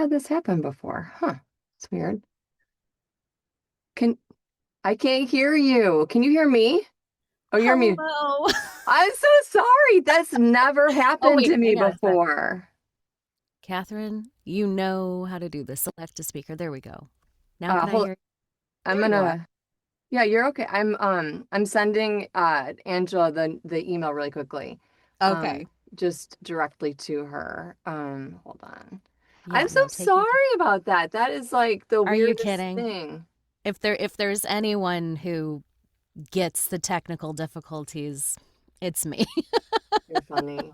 had this happen before. Huh. It's weird. Can I can't hear you. Can you hear me? Oh, you're me. Hello. I'm so sorry. That's never Oh, happened wait, to me hang on a sec. before. Catherine, you know how to do this. Select a speaker. There we go. Now can I Hold hear you? I'm There you are. gonna Yeah, you're okay. I'm sending Angela the email really quickly. Okay. Um just directly to her. Hold on. Yeah, I'm so no, take your time. sorry about that. That is like the Are you weirdest kidding? thing. If there's anyone who gets the technical difficulties, it's me. You're funny.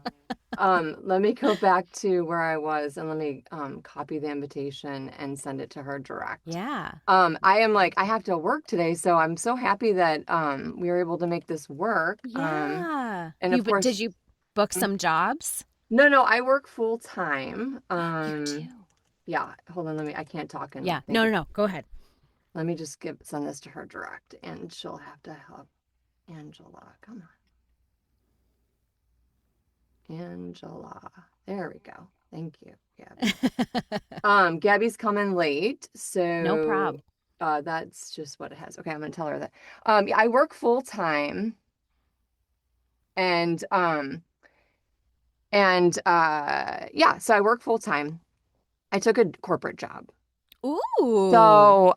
Let me go back to where I was and let me copy the invitation and send it to her direct. Yeah. I am like, I have to work today, so I'm so happy that we were able to make this work. Yeah. And of Did course, you book mm, some jobs? no, no, I work full time. You too. Yeah, hold on, I can't talk and Yeah. think No, no, it. no. Go ahead. Let me just send this to her direct and she'll have to help Angela. Come on, Angela. There we go. Thank you, Gabby. Gabby's coming late, No so prob. that's just what it has. Okay, I'm gonna tell her that. Yeah, I work full time and yeah, so I work full time. I took a corporate job. Ooh. So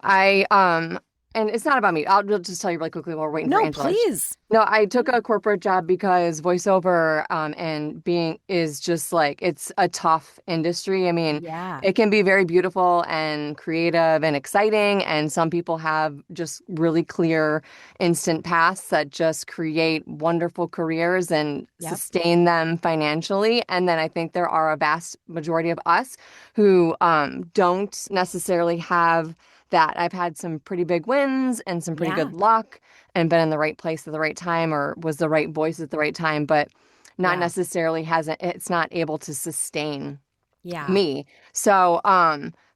and it's not about me. I'll just tell you really quickly while we're waiting for No, Angela. please. No, I took Yeah. a corporate job because voiceover and being is just like it's a tough industry. I mean, Yeah. it can be very beautiful and creative and exciting, and some people have just really clear instant paths that just create wonderful careers and Yep. sustain them financially. And then I think there are a vast majority of us who don't necessarily have that. I've had some pretty big wins and some pretty Yeah. good luck and been in the right place at the right time or was the right voice at the right time, but not Yeah. necessarily hasn't it's not able to sustain Yeah. me. So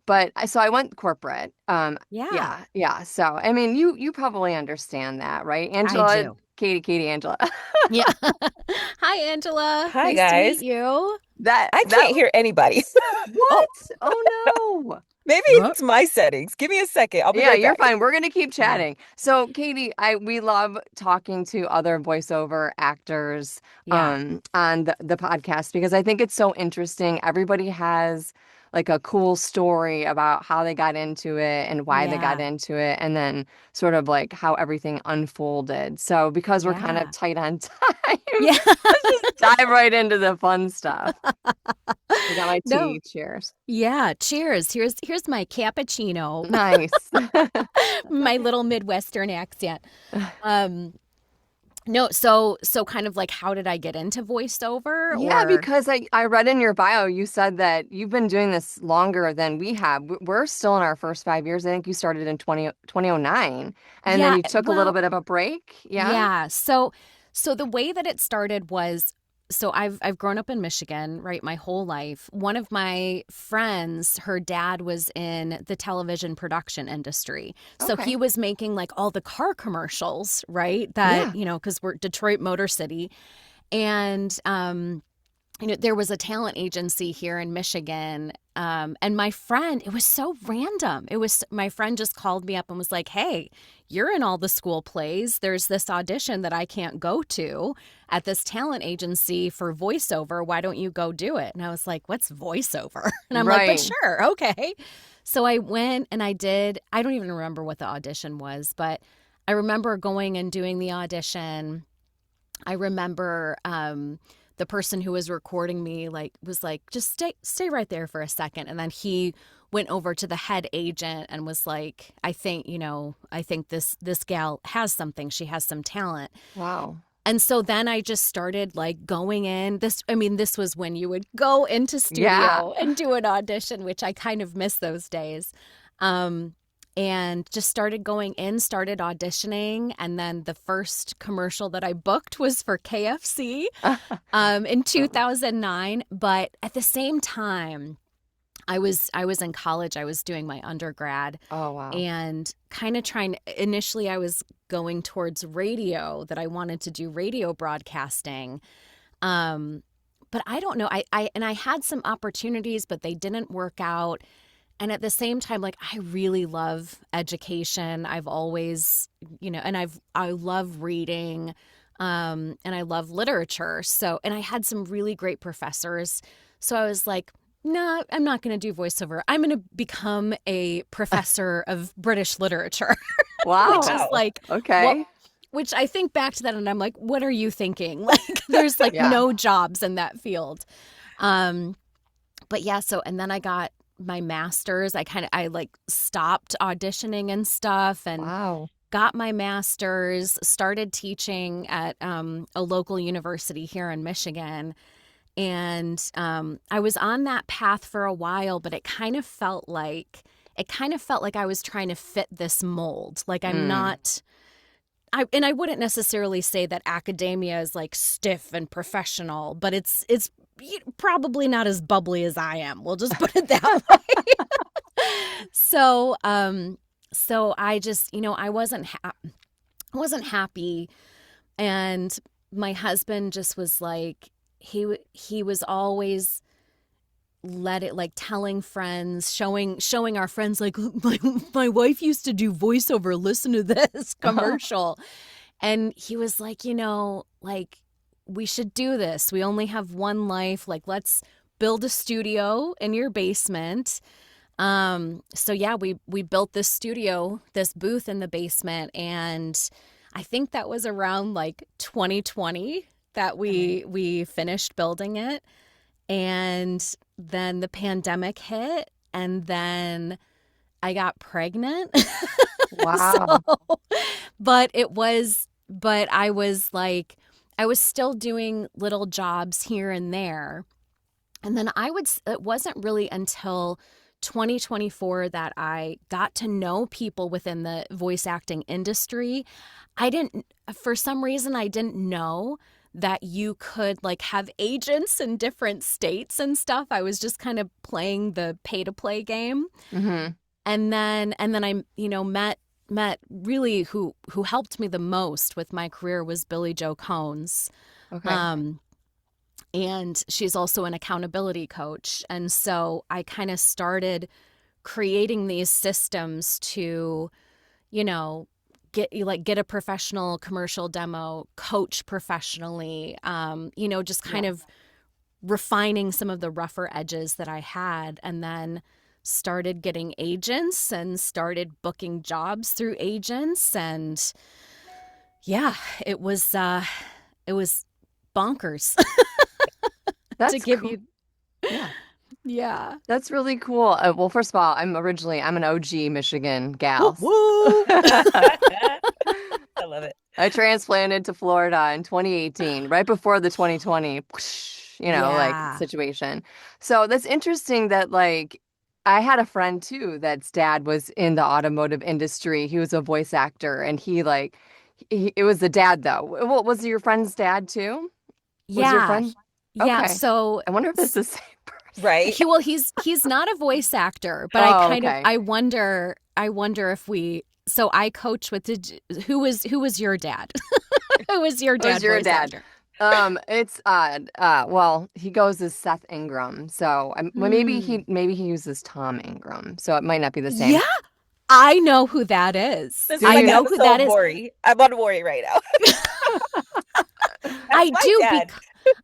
but so I went corporate. Yeah. Yeah, yeah. So I mean you probably understand that, right? I Angela, do. Katie, Angela. Yeah. Hi, Angela. Hi, Nice to meet guys. you. I That can't hear anybody. Oh, what? Oh no. Maybe oh, it's my settings. Give me a second. I'll be Yeah, right you're back. fine. We're gonna keep yeah. chatting. So, Katie, I we love talking to other voiceover actors Yeah. on the podcast because I think it's so interesting. Everybody has like a cool story about how they got into it and why they got Yeah. into it, and then sort of like how everything unfolded. So, because we're kind of Yeah. tight on time, Yeah. let's just dive right into the fun stuff. I got my No. tea. Cheers. Yeah. Cheers. Here's my cappuccino. Nice. My little Midwestern accent. Um, no, so kind of like how did I get into voiceover Yeah, or because I read in your bio, you said that you've been doing this longer than we have. We're still in our first 5 years. I think you started in 2009, and then yeah, you took a little well, bit of a break. Yeah. yeah. So the way that it started was so I've grown up in Michigan, right, my whole life. One of my friends, her dad was in the television production industry. So he Okay. was making like all the car commercials, right? That, Yeah. you know, because we're Detroit Motor City. And there was a talent agency here in Michigan. And my friend, it was so random. It was my friend just called me up and was like, "Hey, you're in all the school plays. There's this audition that I can't go to at this talent agency for voiceover. Why don't you go do it?" And I was like, "What's voiceover?" And I'm like, "But Right. sure, okay." So I went and I did. I don't even remember what the audition was, but I remember going and doing the audition. I remember the person who was recording me like was like, just stay right there for a second. And then he went over to the head agent and was like, I think this gal has something. She has some talent. Wow. And so then I just started like going in. This was when you would go into Yeah. studio and do an audition, which I kind of miss those days. Um, and just started going in, started auditioning. And then the first commercial that I booked was for KFC in 2009. But at the same time, I was in college. I was doing my undergrad Oh, wow. and kind of trying. Initially, I was going towards radio, that I wanted to do radio broadcasting. Um, but I don't know. I had some opportunities, but they didn't work out. and at the same time, like, I really love education. I've always, and I love reading, and I love literature. So, and I had some really great professors. So I was like, no, I'm not going to do voiceover. I'm going to become a professor of British literature, which Wow. is Wow. like, what, Okay. which I think back to that and I'm like, what are you thinking? Like, there's like Yeah. no jobs in that field. Um, but yeah, so, and then I got my master's. I like stopped auditioning and stuff and Wow. got my master's, started teaching at a local university here in Michigan. And I was on that path for a while, but it kind of felt like I was trying to fit this mold. Like I'm Mm. not and I wouldn't necessarily say that academia is like stiff and professional, but it's probably not as bubbly as I am. We'll just put it that way. So so I just, I wasn't happy, and my husband just was like he was always let it like telling friends, showing our friends like my wife used to do voiceover, listen to this commercial. And he was like, like we should do this. We only have one life. Like let's build a studio in your basement. So yeah, we built this studio, this booth in the basement, and I think that was around like 2020 that we finished building it. And then the pandemic hit, and then I got pregnant. Wow. So, but I was like, I was still doing little jobs here and there. And then it wasn't really until 2024 that I got to know people within the voice acting industry. For some reason, I didn't know that you could like have agents in different states and stuff. I was just kind of playing the pay to play game. Mm-hmm. And then I, met really who helped me the most with my career was Billy Joe Cones. Okay. Um, and she's also an accountability coach. And so I kind of started creating these systems to, you know, get a professional commercial demo, coach professionally, just kind Yeah. of refining some of the rougher edges that I had, and then started getting agents and started booking jobs through agents. And yeah, it was bonkers to That's give cool. you. Yeah. Yeah. That's really cool. Well, first of all, I'm an OG Michigan Woo gal. woo. I love it. I transplanted to Florida in 2018, right before the 2020, like Yeah. situation. So that's interesting that like I had a friend too that's dad was in the automotive industry. He was a voice actor and it was the dad though. Well, was it your friend's dad too? Was your Yeah. friend? Yeah. Okay. So I wonder if it's the same person. Right? he's not a voice actor, but Oh, okay. I wonder if we so I coach with who was your dad? Who was your Who's dad your voice dad? actor? It's well, he goes as Seth Ingram. So well, Hmm. maybe he uses Tom Ingram. So it might not be the Yeah, same. I know who that is. This Do is I like you an know who episode that of is. Maury. I'm on Maury right now. That's I my do dad. because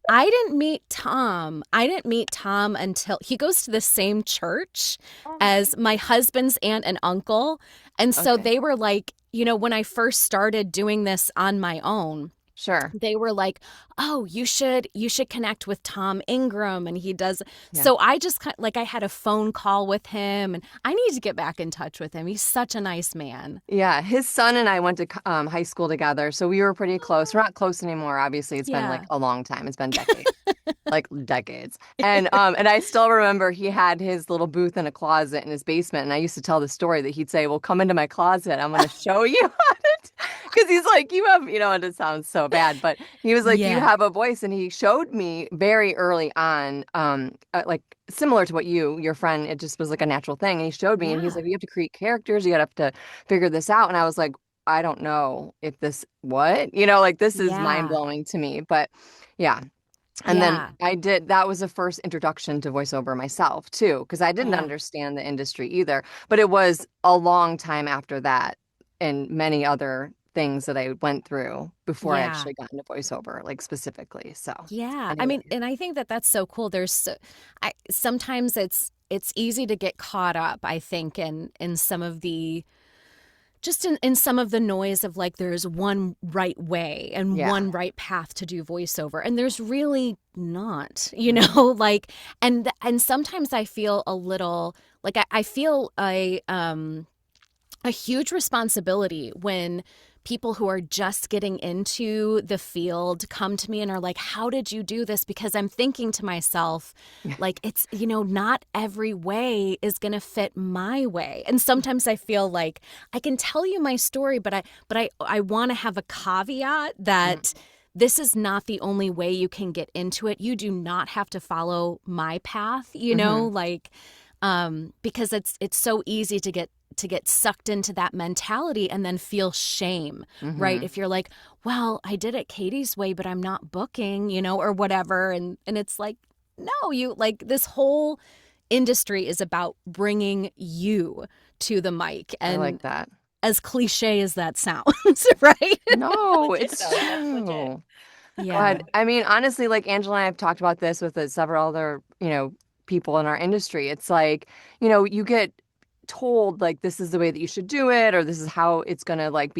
I didn't meet Tom. I didn't meet Tom until he goes to the same church Oh my as goodness. my husband's aunt and uncle. And so Okay. they were like, when I first started doing this on my own, Sure. they were like, "Oh, you should connect with Tom Ingram, and he does." Yeah. So I just like I had a phone call with him, and I need to get back in touch with him. He's such a nice man. Yeah, his son and I went to high school together, so we were pretty close. We're not close anymore, obviously. It's been like Yeah. a long time. It's been decades. Like decades. And I still remember he had his little booth in a closet in his basement, and I used to tell the story that he'd say, "Well, come into my closet. I'm going to show you how to," because he's like, "You have," and it sounds so bad, but he was like, "You Yeah. have a voice," and he showed me very early on, like similar to what your friend, it just was like a natural thing, and he showed me, and he's Yeah. like, "You have to create characters. You have to figure this out," and I was like, "I don't know if this what," like this is mind Yeah. blowing to me, but yeah. And then Yeah. that was the first introduction to voiceover myself too, because I didn't Yeah. understand the industry either. But it was a long time after that and many other things that I went through before I Yeah. actually got into voiceover, like specifically. So Yeah. I anyway, mean, and I think that that's so cool. Sometimes it's easy to get caught up, I think, in some of the just in some of the noise of like there's one right way and yeah. one right path to do voiceover, and there's really not, Mhm. like, and sometimes I feel a little like I feel a huge responsibility when people who are just getting into the field come to me and are like, how did you do this? Because I'm thinking to myself, like, it's, not every way is going to fit my way. And sometimes I feel like I can tell you my story, but I want to have a caveat Mhm. that this is not the only way you can get into it. You do not have to follow my path, Mhm. like, because it's so easy to get sucked into that mentality and then feel shame, right? Mhm. If you're like, well, I did it Katie's way, but I'm not booking, or whatever. And it's like, no, this whole industry is about bringing you to the mic. I like And that. as cliche as that sounds, right? No, Legit it's though. That's legit. true. Yeah. But I mean, honestly, like Angela and I have talked about this with several other, people in our industry. It's like, you get told like this is the way that you should do it, or this is how it's gonna like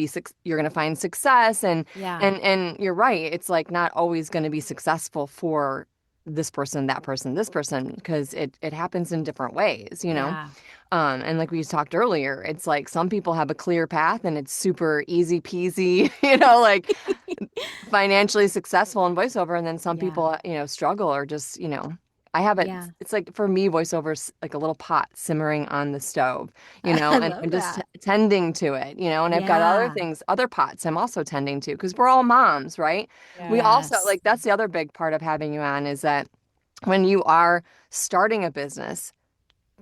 you're gonna find success, and Yeah. and you're right. It's like not always gonna be successful for this person, that person, this person, because it happens in different ways. Yeah. And like we talked earlier, it's like some people have a clear path and it's super easy peasy, like financially successful in voiceover, and then some Yeah. people struggle or just I have it. Yeah. It's like for me voiceover's like a little pot simmering on the stove, I and love I'm just that. tending to it, and I've got other Yeah. things, other pots I'm also tending to, because we're all moms, right? We Yeah. also Yes. like that's the other big part of having you on, is that when you are starting a business,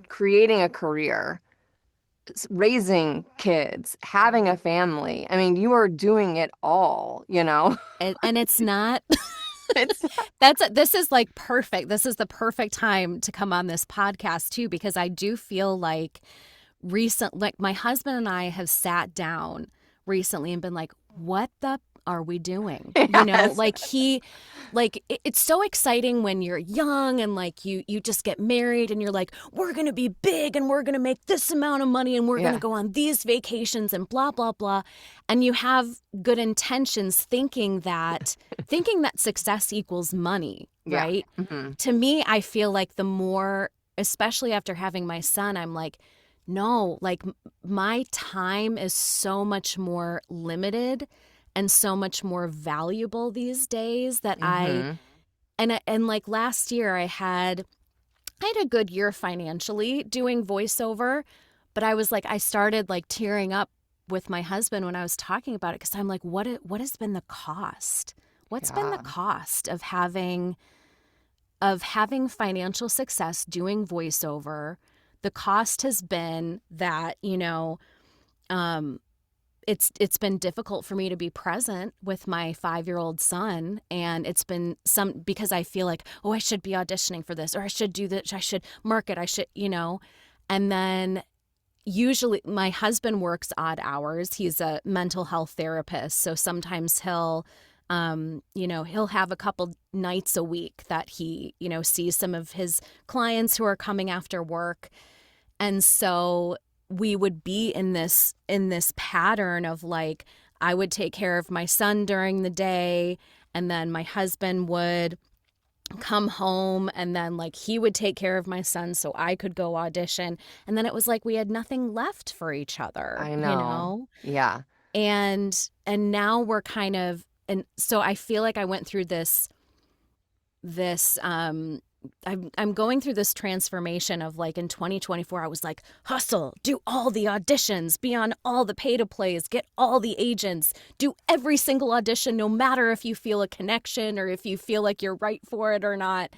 creating a career, raising kids, having a family, I mean, you are doing it all. And it's not It's this is like perfect. This is the perfect time to come on this podcast too, because I do feel like like my husband and I have sat down recently and been like, what the are we doing? yes. Like it's so exciting when you're young and like you just get married and you're like, we're going to be big and we're going to make this amount of money and we're going to Yeah. go on these vacations and blah blah blah. And you have good intentions thinking that success equals money, Yeah. right? Hmm. To me, I feel like the more, especially after having my son, I'm like, no, like my time is so much more limited and so much more valuable these days that Hmm. and like last year I had a good year financially doing voiceover, but I was like I started like tearing up with my husband when I was talking about it, because I'm like, what has been the cost? What's been the Yeah. cost of having financial success doing voiceover? The cost has been that, um, it's been difficult for me to be present with my 5-year-old son, and it's been some because I feel like, oh, I should be auditioning for this, or I should do this, I should market, I should, and then usually my husband works odd hours. He's a mental health therapist, so sometimes he'll have a couple nights a week that he, sees some of his clients who are coming after work. And so we would be in this pattern of like I would take care of my son during the day, and then my husband would come home, and then like he would take care of my son so I could go audition, and then it was like we had nothing left for each other, I know. Yeah. and now we're kind of, and so I feel like I went through this I'm going through this transformation of like in 2024 I was like, hustle, do all the auditions, be on all the pay to plays, get all the agents, do every single audition, no matter if you feel a connection or if you feel like you're right for it or not,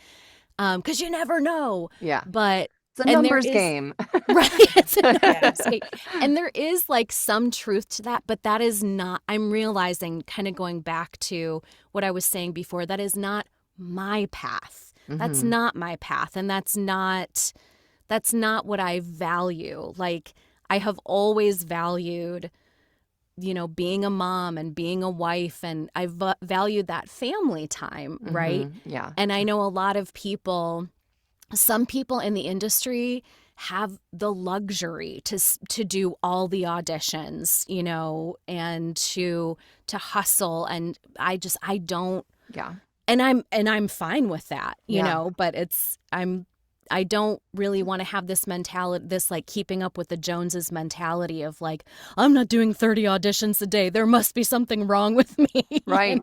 because you never know. Yeah. But It's a and there numbers is game. right, it's a Yeah. numbers game. And there is like some truth to that, but that is not, I'm realizing, kind of going back to what I was saying before, that is not my path. That's Hmm. not my path. And that's not what I value. Like, I have always valued, being a mom and being a wife, and I valued that family time, right? Yeah. And I know a lot of people, some people in the industry have the luxury to do all the auditions, and to hustle, and I don't, Yeah. and I'm fine with that, Yeah. but I don't really want to have this mentality, this like keeping up with the Joneses mentality of like, I'm not doing 30 auditions a day. There must be something wrong with me. Right.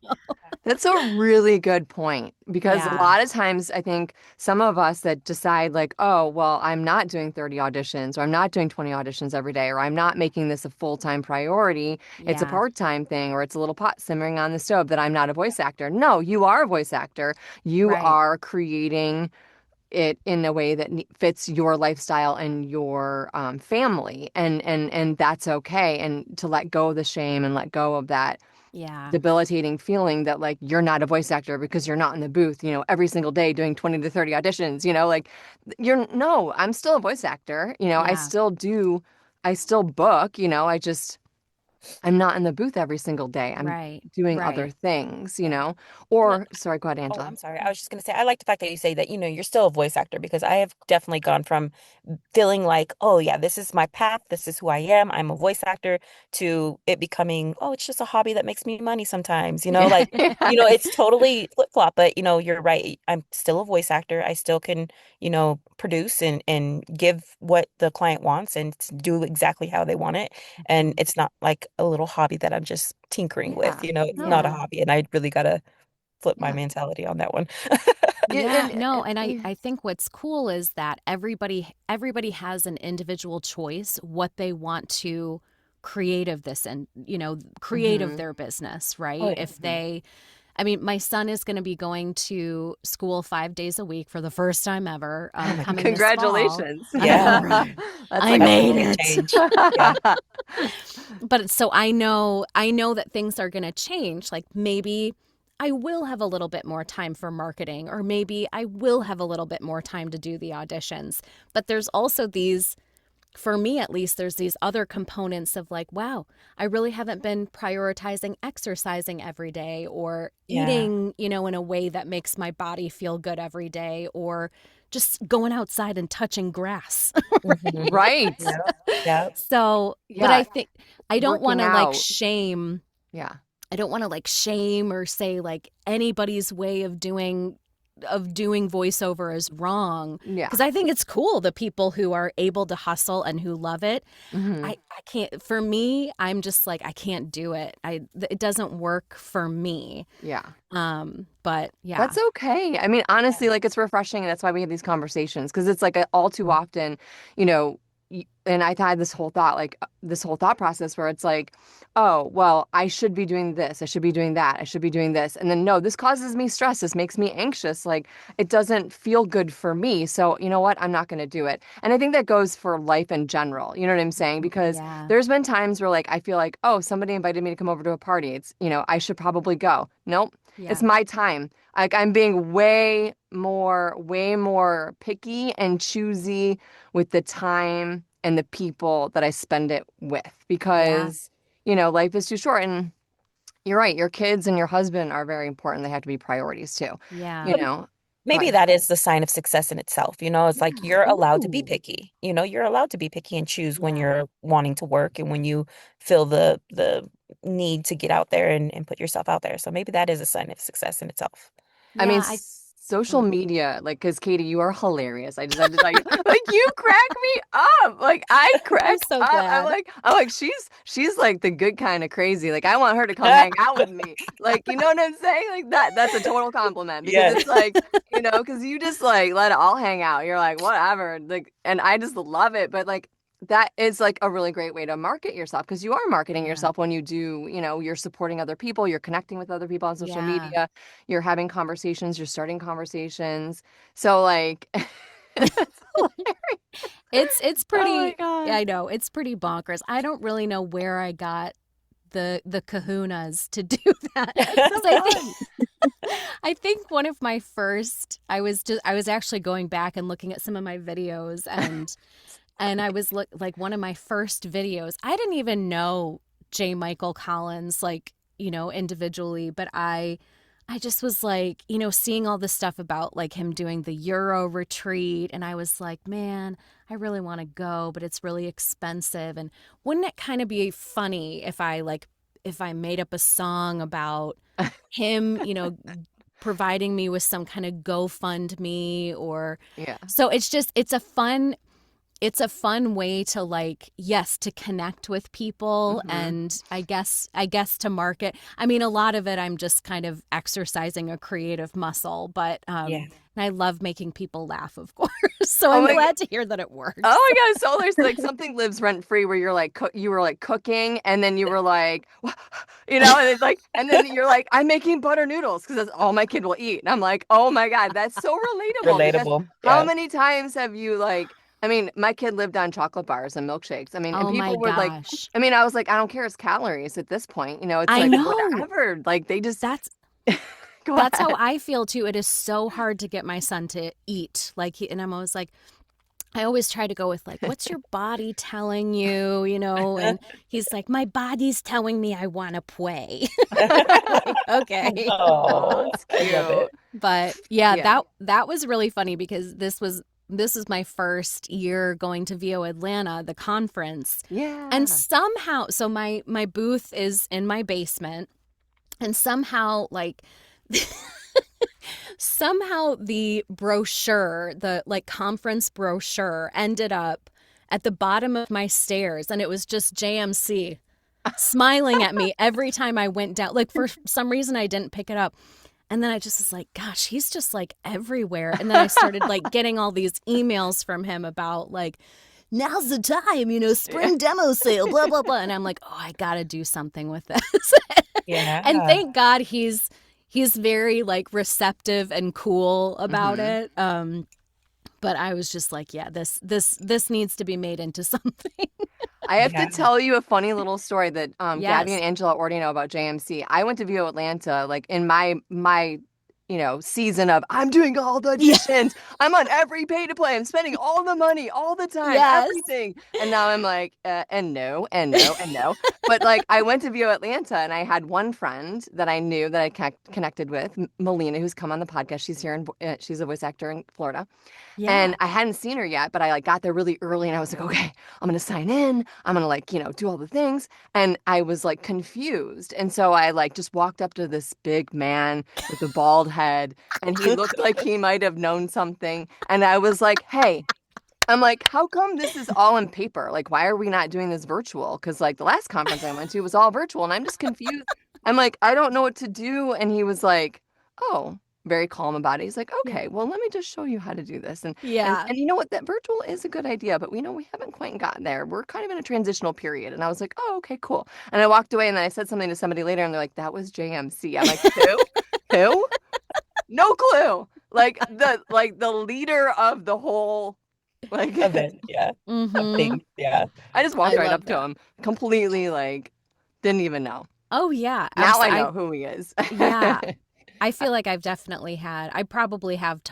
That's a really good point because a Yeah. lot of times I think some of us that decide like, oh, well, I'm not doing 30 auditions or I'm not doing 20 auditions every day or I'm not making this a full-time priority. It's a Yeah. part-time thing or it's a little pot simmering on the stove that I'm not a voice actor. No, you are a voice actor. You Right. are creating it in a way that fits your lifestyle and your family and that's okay and to let go of the shame and let go of that Yeah. debilitating feeling that like you're not a voice actor because you're not in the booth, every single day doing 20 to 30 auditions, like you're no, I'm still a voice actor, I Yeah. still do, I still book, I'm not in the booth every single day. I'm Right. doing other Right. things, Yeah. And or sorry, go ahead, oh, Angela. I'm sorry. I was just going to say, I like the fact that you say that, you're still a voice actor because I have definitely gone from feeling like, oh, yeah, this is my path. This is who I am. I'm a voice actor to it becoming, oh, it's just a hobby that makes me money sometimes, Yeah. like, it's totally flip-flop. But, you're right. I'm still a voice actor. I still can, produce and give what the client wants and do exactly how they want it. And Mhm. it's not like a little hobby that I'm just tinkering with, Yeah. it's not a No. Yeah. hobby. And I really got to flip my Yeah. mentality on that one. Yeah, Yeah, no, and I yeah. I think what's cool is that everybody has an individual choice what they want to create of this, and create of Hmm. their business, Oh right? yeah. If they I mean, my son is going to be going to school 5 days a week for the first time ever, Oh my coming this goodness. fall. Congratulations. I know, Yeah. right? That's I like a That's a made big it. change. Yeah. But so I know that things are going to change. Like, maybe I will have a little bit more time for marketing, or maybe I will have a little bit more time to do the auditions. But there's also these, for me at least, there's these other components of like, wow, I really haven't been prioritizing exercising every day, or Yeah. eating, in a way that makes my body feel good every day, or just going outside and touching grass. Hmm. right. Yeah. Yeah. So, but Yeah. I think I don't want Working to like out. shame. Yeah. I don't want to like shame or say like anybody's way of doing voiceover is wrong, Yeah. because I think it's cool, the people who are able to hustle and who love it. Hmm. I can't, for me, I'm just like, I can't do it. It doesn't work for me. Yeah. But yeah. That's okay. I mean, honestly, like it's refreshing, and that's why we have these conversations because it's like all too often, you know, and I've had this whole thought, like this whole thought process where it's like, oh, well, I should be doing this, I should be doing that, I should be doing this, and then no, this causes me stress, this makes me anxious, like it doesn't feel good for me. So you know what? I'm not going to do it. And I think that goes for life in general. You know what I'm saying? Because Yeah. there's been times where like I feel like, oh, somebody invited me to come over to a party. It's, I should probably go. Nope. It's Yeah. my time. Like I'm being way more picky and choosy with the time and the people that I spend it with Yeah. because, life is too short. And you're right, your kids and your husband are very important. They have to be priorities too. You Yeah. But know, Go maybe ahead. that is the sign of success in itself. It's like Yeah. you're allowed to be Ooh. picky. You're allowed to be picky and choose when Yeah. you're wanting to work and when you feel the need to get out there and put yourself out there. So maybe that is a sign of success in itself. I mean, Yeah. social Oh, media, like, because Katie, you are hilarious. I just have to tell you, like, you crack me up. Like, I I'm crack so up. glad. I'm like, she's like the good kind of crazy. Like, I want her to come hang out with me. Like, you know what I'm saying? Like that's a total compliment because Yes. it's like, because you just like let it all hang out. You're like, whatever. Like, and I just love it. But like, that is like a really great way to market yourself because you are marketing Yeah. yourself when you do, you're supporting other people, you're connecting with other people on social Yeah. media, you're having conversations, you're starting conversations. So like it's hilarious. It's Oh my pretty, God. I know, it's pretty bonkers. I don't really know where I got the kahunas to do that, It's because so I think fun. I think one of my first, I was actually going back and looking at some of my videos, and I was like one of my first videos. I didn't even know J. Michael Collins, like, individually, but I just was like, seeing all this stuff about like him doing the Euro retreat. And I was like, man, I really want to go, but it's really expensive. And wouldn't it kind of be funny if I made up a song about him, providing me with some kind of GoFundMe or Yeah. so it's a fun way to like, yes, to connect with people, Hmm. and I guess to market. I mean, a lot of it I'm just kind of exercising a creative muscle, but Yeah. and I love making people laugh, of course. So Oh I'm my glad to hear that it works. Oh my God, so there's like something lives rent free where you're like you were like cooking and then you were like and it's like and then you're like I'm making butter noodles because that's all my kid will eat. And I'm like, "Oh my God, that's so relatable because Relatable. how Yeah. many times have you like I mean, my kid lived on chocolate bars and milkshakes. I mean, and Oh my people would like gosh. I mean, I was like, I don't care, it's calories at this point. It's I like know. whatever. Like they just That's go that's how ahead. I feel too. It is so hard to get my son to eat. And I'm always like, I always try to go with like, what's your body telling you, And he's like, my body's telling me I want to play. I'm like, okay. Oh, Oh, it's I love cute. it. But yeah, Yeah. that was really funny because this is my first year going to VO Atlanta, the conference. And Yeah. somehow, so my booth is in my basement, and somehow like somehow the brochure, the like conference brochure, ended up at the bottom of my stairs, and it was just JMC smiling at me every time I went down. Like for some reason I didn't pick it up. And then I just was like, gosh, he's just like everywhere. And then I started like getting all these emails from him about like, now's the time, Yeah. spring demo sale, blah, blah, blah. And I'm like, oh, I got to do something with this. And Yeah. thank God he's very like receptive and cool about Hmm. it. But I was just like, yeah, this needs to be made into something. I have to Yeah. tell you a funny little story that Gabby and Yes. Angela already know about JMC. I went to VO Atlanta like in my season of I'm doing all the Yeah. auditions. I'm on every pay to play. I'm spending all the money all the time, Yes. everything. And now I'm like, and no, and no, and no. But like I went to VO Atlanta and I had one friend that I knew that I connected with, Melina, who's come on the podcast. She's here she's a voice actor in Florida. Yeah. And I hadn't seen her yet, but I like got there really early and I was like, okay, I'm gonna sign in. I'm gonna like, do all the things. And I was like confused. And so I like just walked up to this big man with a bald head and he looked like he might have known something. And I was like, hey, I'm like, how come this is all in paper? Like, why are we not doing this virtual? Because like the last conference I went to was all virtual and I'm just confused. I'm like, I don't know what to do. And he was like, oh, very calm about it. He's like, Yeah. okay, well, let me just show you how to do this. And and Yeah. and you know what? That virtual is a good idea, but we know we haven't quite gotten there. We're kind of in a transitional period. And I was like, oh, okay, cool. And I walked away and then I said something to somebody later and they're like, that was JMC. I'm like, who? Who? No clue. Like the leader of the whole like Event. Yeah. Of Mm-hmm. things. Yeah. I just I walked right love up to that. him, completely like didn't even know. Oh yeah, Now I absolutely. know who he is. Yeah, I feel like I've definitely had. I probably did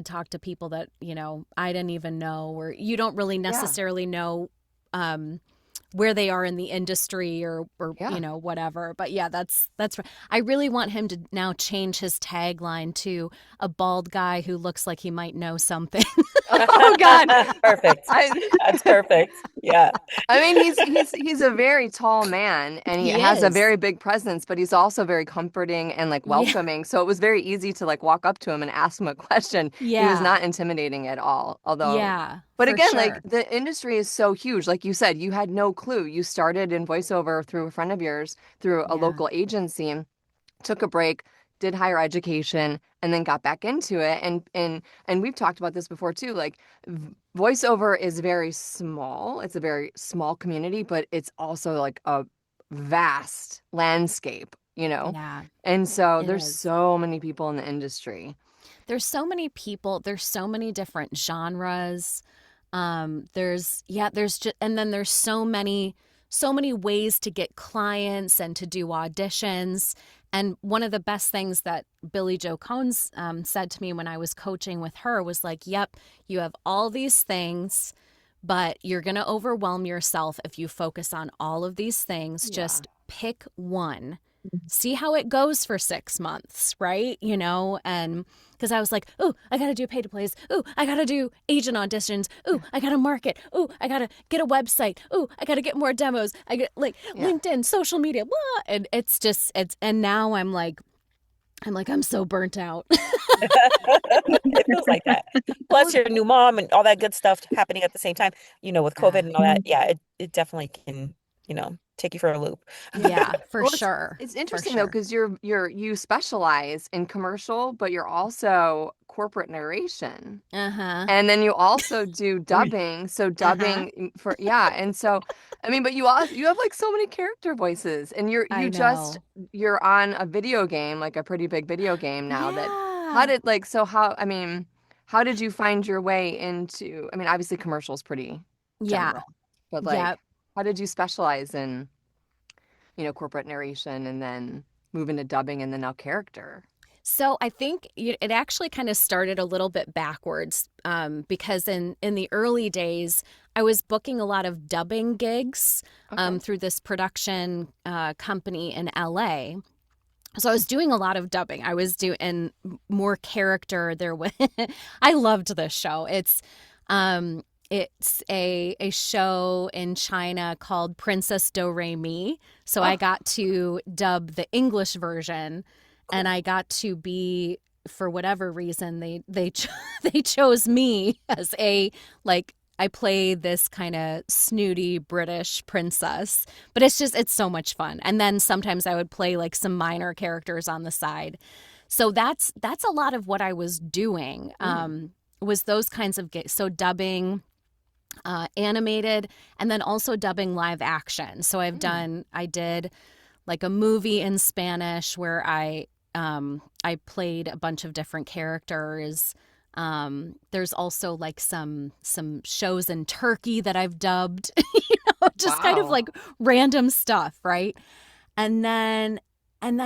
talk to people that I didn't even know, or you don't really Yeah, necessarily know um, where they are in the industry, or yeah. whatever. But yeah, that's right. I really want him to now change his tagline to a bald guy who looks like he might know something. Oh God. Perfect. I That's perfect. Yeah. I mean he's a very tall man and he He has a is. very big presence, but he's also very comforting and like Yeah. welcoming. So it was very easy to like walk up to him and ask him a question. He was Yeah. not intimidating at all. Although Yeah, but for again, like sure. the industry is so huge. Like you said, you had no clue. You started in voiceover through a friend of yours, through a Yeah. local agency, took a break, did higher education, and then got back into it. And we've talked about this before too. Like voiceover is very small. It's a very small community, but it's also like a vast landscape. Yeah, And so it there's is. so many people in the industry. There's so many people, there's so many different genres. There's just, and then there's so many so many ways to get clients and to do auditions. And one of the best things that Billie Joe Cones said to me when I was coaching with her was like, yep, you have all these things, but you're going to overwhelm yourself if you focus on all of these things. Yeah. Just pick one. See how it goes for 6 months, right? You know, and because I was like, oh, I got to do pay to plays. Oh, I got to do agent auditions. Oh, I got to market. Oh, I got to get a website. Oh, I got to get more demos. I get like Yeah. LinkedIn, social media, blah. And and now I'm so burnt out. It feels like that. Well, Plus your new mom and all that good stuff happening at the same time, with COVID Yeah. and all that. Yeah, it definitely can, take you for a loop. Yeah, for well, sure. it's For interesting though, sure. because you specialize in commercial, but you're also corporate narration. Uh-huh. And then you also do Right. dubbing. So Uh-huh. dubbing for yeah. And so I mean, but you have like so many character voices and I know. you're on a video game, like a pretty big video game now that how Yeah. did like so how I mean, how did you find your way into I mean, obviously commercials pretty Yeah. general, but Yep. like how did you specialize in, corporate narration and then move into dubbing and then now character? So I think it actually kind of started a little bit backwards because in the early days, I was booking a lot of dubbing gigs Okay. through this production company in LA. So I was doing a lot of dubbing. I was doing more character. I loved this show. It's a show in China called Princess Do Re Mi. So I Oh, got to dub the English version, and Cool. I got to be, for whatever reason, they chose me as I play this kind of snooty British princess, but it's so much fun. And then sometimes I would play like some minor characters on the side. So that's a lot of what I was doing. mm, Was those kinds of gigs. So dubbing, animated, and then also dubbing live action. So mm. I did like a movie in Spanish where I played a bunch of different characters. There's also like some shows in Turkey that I've dubbed, just kind of Wow. like random stuff, right? And then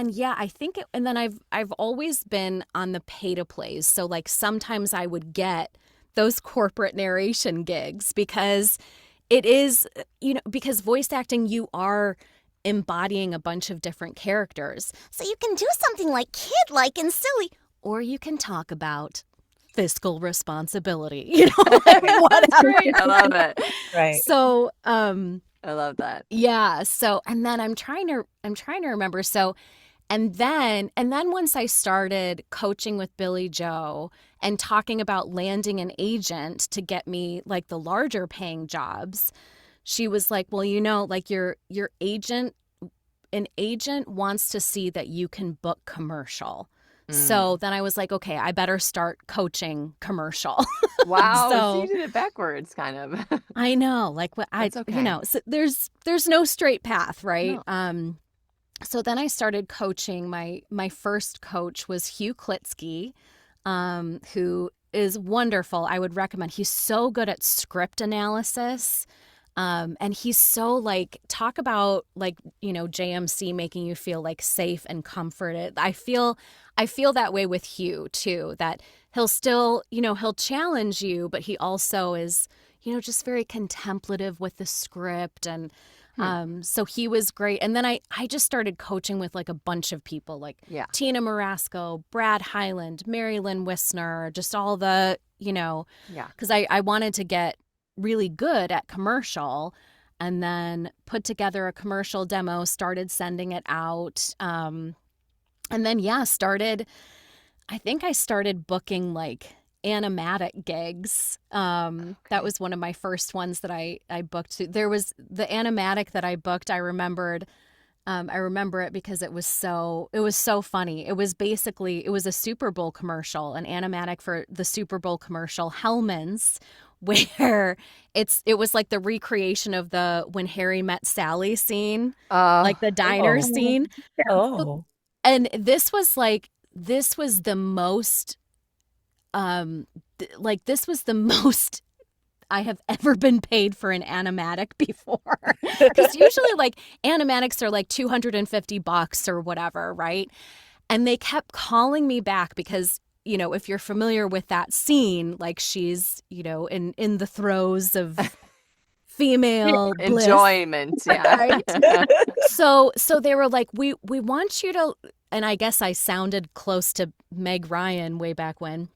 yeah, I think and then I've always been on the pay to plays. So like sometimes I would get those corporate narration gigs because it is, because voice acting, you are embodying a bunch of different characters. So you can do something like kid like and silly, or you can talk about fiscal responsibility, like That's whatever. great. I love it. Right. So, I love that. yeah. So, and then I'm trying to remember. So, and then once I started coaching with Billie Joe and talking about landing an agent to get me like the larger paying jobs, she was like, well, like your agent, an agent wants to see that you can book commercial. So Mm. then I was like, okay, I better start coaching commercial. Wow. So you So did it backwards, kind of. I know, like what That's okay. so there's no straight path, right? No. So then I started coaching. My first coach was Hugh Klitsky, who is wonderful. I would recommend. He's so good at script analysis. And he's so like, talk about like, JMC making you feel like safe and comforted. I feel that way with Hugh too, that he'll still, he'll challenge you, but he also is, just very contemplative with the script. And Hmm. so he was great. And then I just started coaching with like a bunch of people like Yeah. Tina Marasco, Brad Hyland, Mary Lynn Wisner, just all the, Yeah. because I wanted to get really good at commercial, and then put together a commercial demo, started sending it out. And then, yeah, I think I started booking like animatic gigs. That Okay. was one of my first ones that I booked. There was the animatic that I booked. I remember it because it was so funny. It was a Super Bowl commercial, an animatic for the Super Bowl commercial, Hellman's, where it was like the recreation of the When Harry Met Sally scene, Uh, like the diner Oh, scene. oh, And this was the most like this was the most I have ever been paid for an animatic before. Because usually like animatics are like $250 or whatever, right? And they kept calling me back because, you know, if you're familiar with that scene, like she's, you know, in the throes of female bliss, Enjoyment, yeah. right? So they were like, we want you to, and I guess I sounded close to Meg Ryan way back when.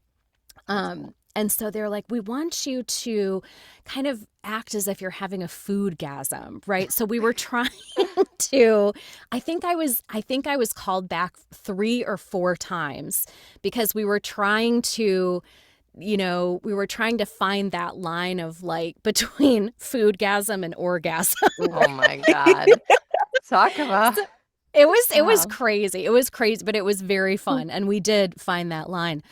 And so they're like, we want you to kind of act as if you're having a foodgasm, right? So we were trying to, I think I was called back 3 or 4 times because we were trying to, you know, we were trying to find that line of like between foodgasm and orgasm. Oh my God. Talk about So it was wow. crazy. It was crazy, but it was very fun. And we did find that line.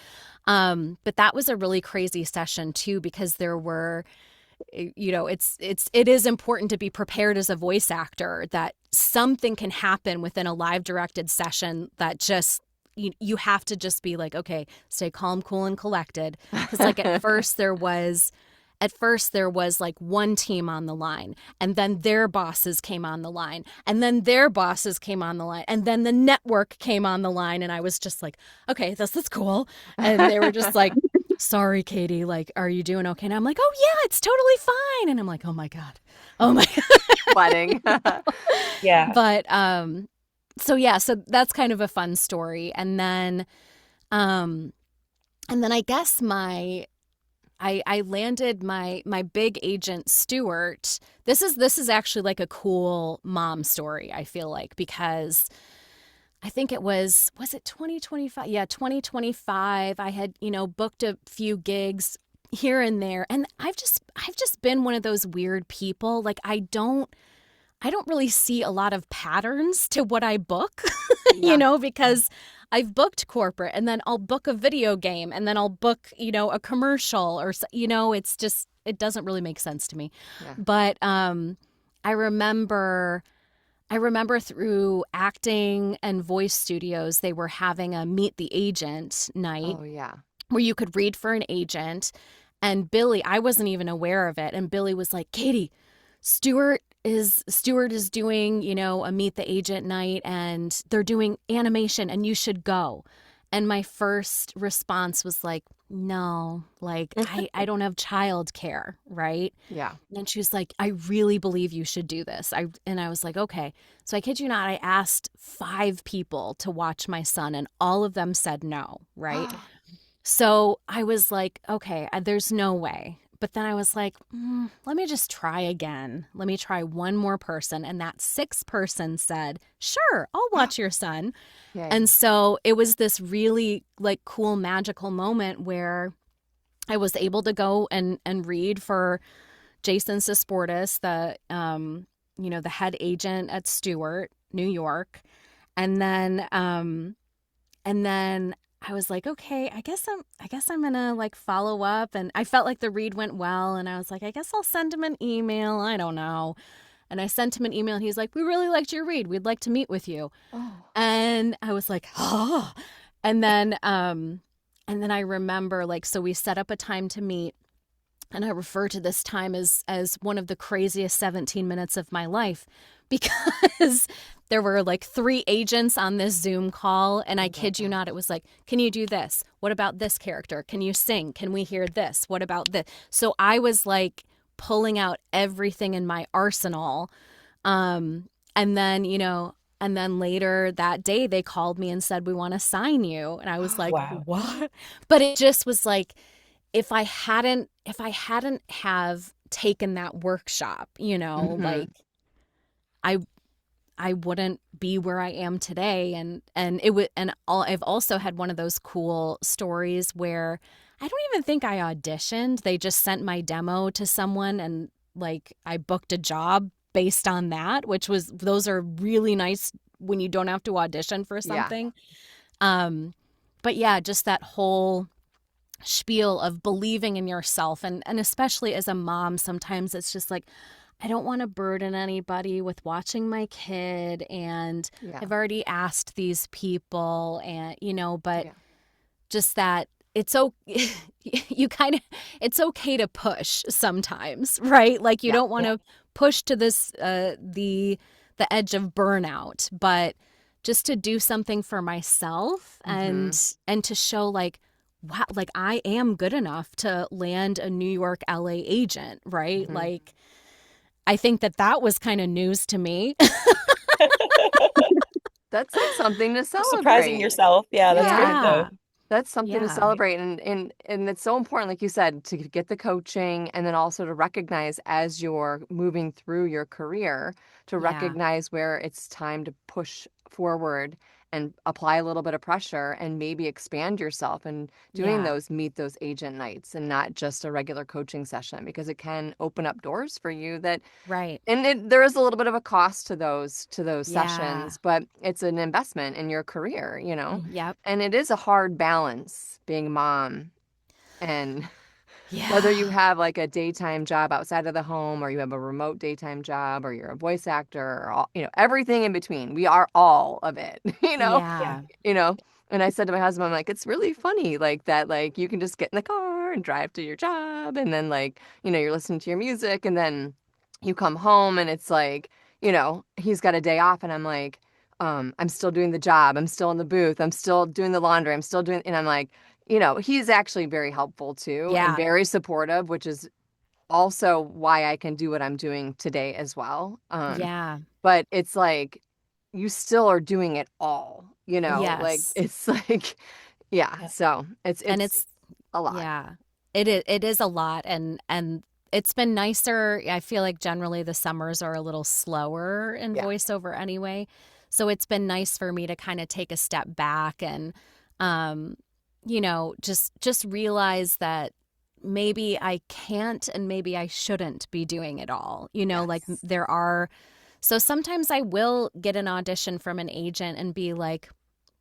But that was a really crazy session too, because there were, you know, it is important to be prepared as a voice actor that something can happen within a live directed session that just, you have to just be like, okay, stay calm, cool, and collected. Because like at first there was like one team on the line, and then their bosses came on the line, and then their bosses came on the line, and then the network came on the line, and I was just like, okay, this is cool. And they were just like, sorry, Katie, like, are you doing okay? And I'm like, oh yeah, it's totally fine. And I'm like, oh my God. Oh my God. Wedding. Yeah. But so yeah, so that's kind of a fun story. And then I guess I landed my big agent Stuart. This is actually like a cool mom story, I feel like, because I think it was it 2025? Yeah, 2025. I had, you know, booked a few gigs here and there, and I've just been one of those weird people. Like I don't really see a lot of patterns to what I book, Yeah. you know, because I've booked corporate and then I'll book a video game and then I'll book, you know, a commercial or, you know, it's just, it doesn't really make sense to me. Yeah. But I remember through acting and voice studios, they were having a meet the agent night Oh yeah. where you could read for an agent. And Billy, I wasn't even aware of it. And Billy was like, Katie, Stuart is doing, you know, a meet the agent night and they're doing animation and you should go. And my first response was like, no, like I don't have childcare, right? Yeah. And she was like, I really believe you should do this. And I was like, okay. So I kid you not, I asked 5 people to watch my son and all of them said no, right? So I was like, okay, there's no way. But then I was like, let me just try again. Let me try one more person. And that 6th person said, sure, I'll watch your son. Yay. And so it was this really like cool, magical moment where I was able to go and read for Jason Sisportis, the you know, the head agent at Stewart, New York. And then I was like, okay, I guess I'm gonna like follow up. And I felt like the read went well. And I was like, I guess I'll send him an email. I don't know. And I sent him an email and he's like, we really liked your read. We'd like to meet with you. Oh. And I was like, oh. And then I remember like, so we set up a time to meet. And I refer to this time as one of the craziest 17 minutes of my life because there were like 3 agents on this Zoom call. And I kid you not, it was like, can you do this? What about this character? Can you sing? Can we hear this? What about this? So I was like pulling out everything in my arsenal. And then, you know, and then later that day they called me and said, we want to sign you. And I was like, Wow. what? But it just was like, if I hadn't have taken that workshop, you know, like I wouldn't be where I am today. And it would, and I've also had one of those cool stories where I don't even think I auditioned. They just sent my demo to someone and like I booked a job based on that, those are really nice when you don't have to audition for something. Yeah. But yeah, just that whole spiel of believing in yourself. And especially as a mom, sometimes it's just like, I don't want to burden anybody with watching my kid. And I've already asked these people and, you know, but just that it's you kind of it's okay to push sometimes, right? Like you Yeah. don't want to push to this the edge of burnout, but just to do something for myself Hmm. and to show like wow, like I am good enough to land a New York LA agent, right? Hmm. Like I think that was kind of news to me. That's like something to You're surprising celebrate. yourself. Yeah, that's great Yeah. though. Yeah. That's something to Yeah. celebrate. And it's so important, like you said, to get the coaching and then also to recognize as you're moving through your career, to Yeah. recognize where it's time to push forward and apply a little bit of pressure and maybe expand yourself and doing Yeah. those meet those agent nights and not just a regular coaching session because it can open up doors for you that Right. and there is a little bit of a cost to those Yeah. sessions, but it's an investment in your career, you know? Yep. And it is a hard balance being a mom and whether you Yeah. have like a daytime job outside of the home or you have a remote daytime job or you're a voice actor or all, everything in between. We are all of it, Yeah. Yeah. you know. And I said to my husband, I'm like, it's really funny like that, like you can just get in the car and drive to your job and then like, you're listening to your music and then you come home and it's like, he's got a day off and I'm like, I'm still doing the job. I'm still in the booth. I'm still doing the laundry. I'm still doing, and I'm like, he's actually very helpful too and Yeah. very supportive, which is also why I can do what I'm doing today as well. Yeah. But it's like you still are doing it all, like Yes. it's like, yeah. Yeah. So it's And it's it's a lot. yeah. It is a lot and it's been nicer. I feel like generally the summers are a little slower in Yeah. voiceover anyway. So it's been nice for me to kind of take a step back and um just realize that maybe I can't and maybe I shouldn't be doing it all. Like Yes. there are so sometimes I will get an audition from an agent and be like,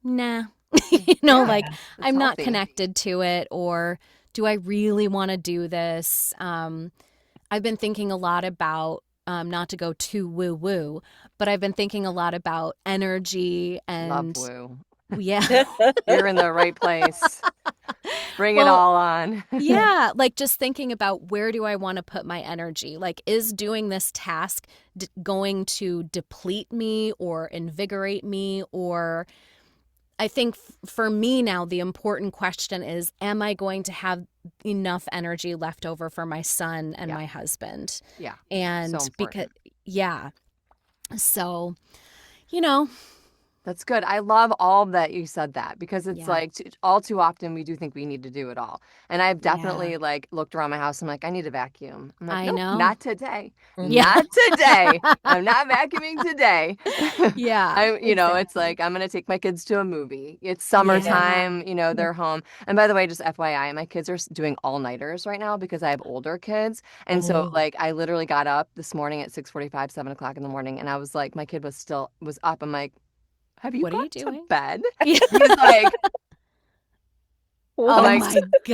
nah, Yeah. like Yeah. It's I'm not healthy. connected to it, or do I really want to do this? I've been thinking a lot about, not to go too woo woo, but I've been thinking a lot about energy Love and Woo. yeah. You're in the right place. Bring it Well, all on. yeah, like just thinking about where do I want to put my energy? Like, is doing this task going to deplete me or invigorate me? Or I think for me now, the important question is, am I going to have enough energy left over for my son and Yeah. my husband? Yeah. So And because, important. yeah. So, you know, That's good. I love all that you said that because it's yeah, like all too often we do think we need to do it all. And I've yeah, definitely like looked around my house. I'm like, I need a vacuum. I'm like, I nope, know. not today. Yeah. Mhm. Not today. I'm not vacuuming today. Yeah, It's exactly. like I'm gonna take my kids to a movie. It's Yeah. Yeah. summertime, they're home. And by the way, just FYI, my kids are doing all-nighters right now because I have older kids. And so Oh. like I literally got up this morning at 6:45, 7 o'clock in the morning, and I was like, my kid was up. I'm like, have you What are gone you to doing? bed? Yeah. He's like, I'm Oh What? like, my